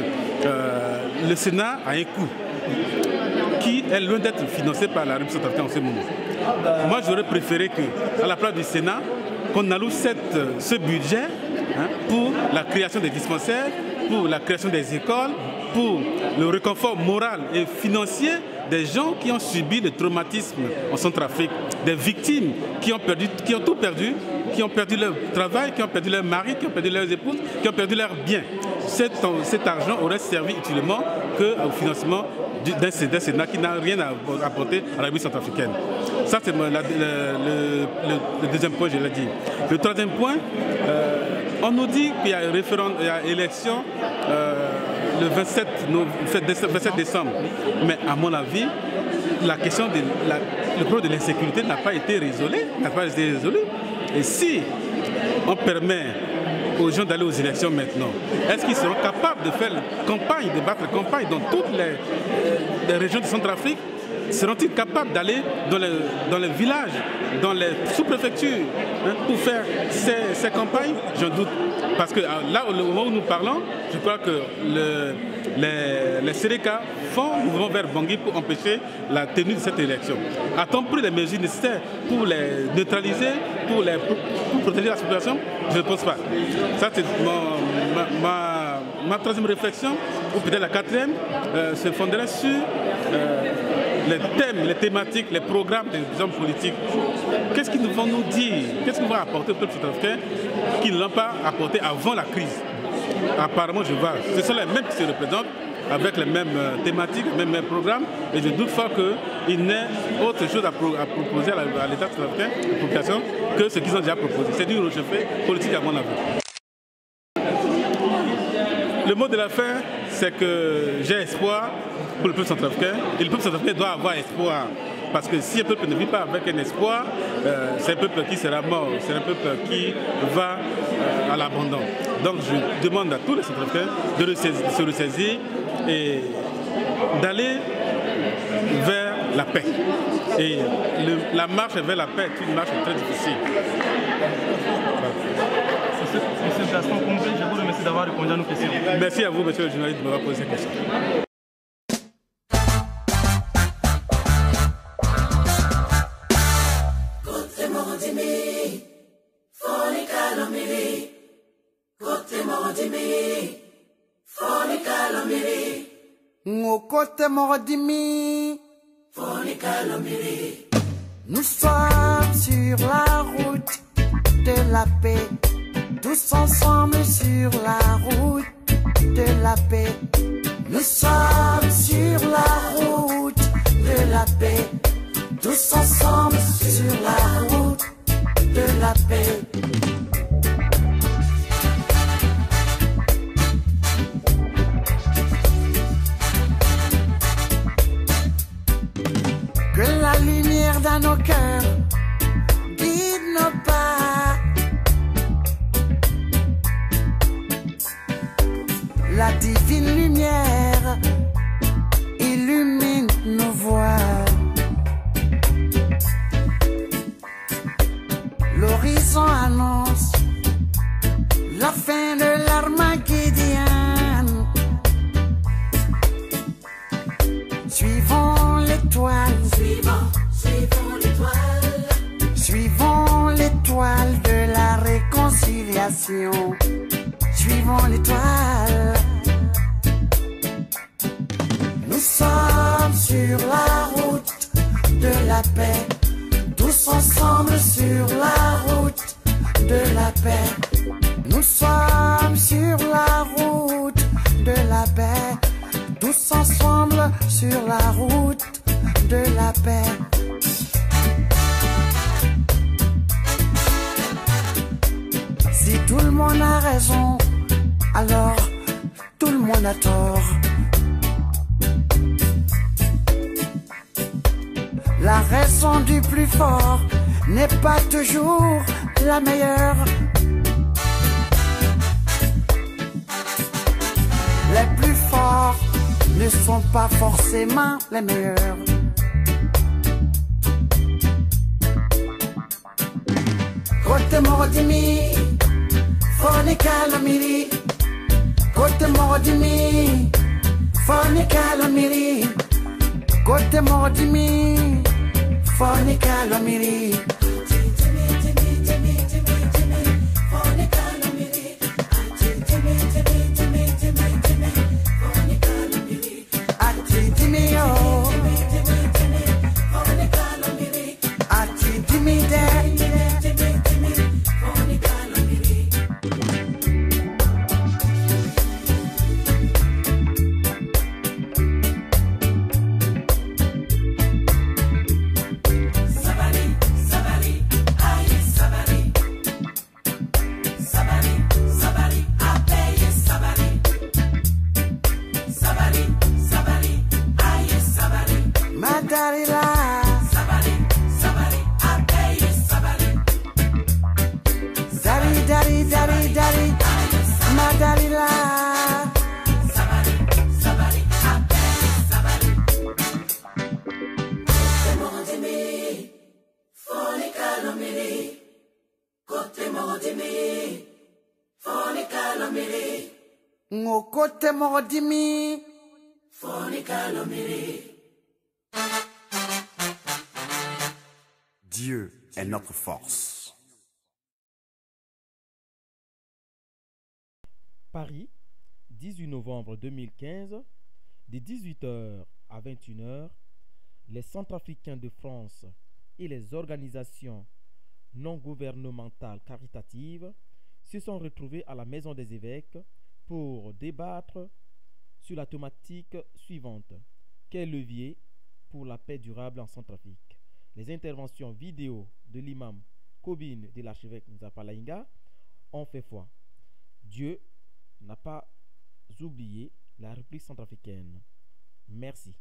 le Sénat a un coût qui est loin d'être financé par la République centrafricaine en ce moment. Moi, j'aurais préféré qu'à la place du Sénat, qu'on alloue ce budget pour la création des dispensaires, pour la création des écoles, pour le réconfort moral et financier des gens qui ont subi le traumatisme en Centrafrique, des victimes qui ont tout perdu, qui ont perdu leur travail, qui ont perdu leur mari, qui ont perdu leurs épouses, qui ont perdu leurs biens. Cet argent aurait servi utilement au financement d'un Sénat qui n'a rien à apporter à la République centrafricaine. Ça, c'est le deuxième point, je l'ai dit. Le troisième point, on nous dit qu'il y a un référendum, il y a élection le 27 décembre. Mais à mon avis, la question le problème de l'insécurité n'a pas été résolu. Et si on permet aux gens d'aller aux élections maintenant, est-ce qu'ils seront capables de faire campagne, de battre campagne dans toutes les régions de Centrafrique? Seront-ils capables d'aller dans les villages, dans les sous-préfectures pour faire ces campagnes? J'en doute. Parce que là, au moment où nous parlons, je crois que les Séréka vont vers Bangui pour empêcher la tenue de cette élection. A-t-on pris les mesures nécessaires pour les neutraliser, pour protéger la population? Je ne pense pas. Ça, c'est ma troisième réflexion, ou peut-être la quatrième, se fonderait sur les thèmes, les thématiques, les programmes des hommes politiques. Qu'est-ce qu'ils vont nous dire? Qu'est-ce qu'ils vont apporter au peuple sud-africain qu'ils ne l'ont pas apporté avant la crise? Apparemment, je vois, ce sont les mêmes qui se représentent, avec les mêmes thématiques, les mêmes programmes, et je doute fort qu'il n'ait autre chose à proposer à l'État sud-africain, à la population, que ce qu'ils ont déjà proposé. C'est du rejeté politique à mon avis. Le mot de la fin, c'est que j'ai espoir pour le peuple centrafricain, et le peuple centrafricain doit avoir espoir. Parce que si un peuple ne vit pas avec un espoir, c'est un peuple qui sera mort, c'est un peuple qui va à l'abandon. Donc je demande à tous les Centrafricains de se ressaisir et d'aller vers la paix. Et la marche vers la paix est une marche très difficile. Monsieur Gaston Combré, je vous remercie d'avoir répondu à nos questions. Merci à vous, monsieur le journaliste, de m'avoir posé ces questions. Ngokote Morodimi, nous sommes sur la route de la paix, tous ensemble sur la route de la paix. Nous sommes sur la route de la paix, tous ensemble sur la route de la paix. Que la lumière dans nos cœurs guide nos pas. La divine lumière illumine nos voies. L'horizon annonce la fin de l'Armageddon. Suivons l'étoile, suivons l'étoile de la réconciliation. Suivons l'étoile. Nous sommes sur la route de la paix, tous ensemble sur la route de la paix. Nous sommes sur la route de la paix, tous ensemble sur la route de la paix. Tout le monde a raison, alors tout le monde a tort. La raison du plus fort n'est pas toujours la meilleure. Les plus forts ne sont pas forcément les meilleurs. Côté Morodimi, Fornicalamiri. Côté Morodimi, Fornicalamiri. Côté Morodimi, Fornicalamiri. Ngokote Morodimi, Dieu est notre force. Paris, 18 novembre 2015, de 18h à 21h, les Centrafricains de France et les organisations non gouvernementales caritatives se sont retrouvés à la Maison des Évêques pour débattre sur la thématique suivante: quel levier pour la paix durable en Centrafrique? Les interventions vidéo de l'imam Kobine de l'archevêque Nzapalainga ont fait foi. Dieu n'a pas oublié la République centrafricaine. Merci.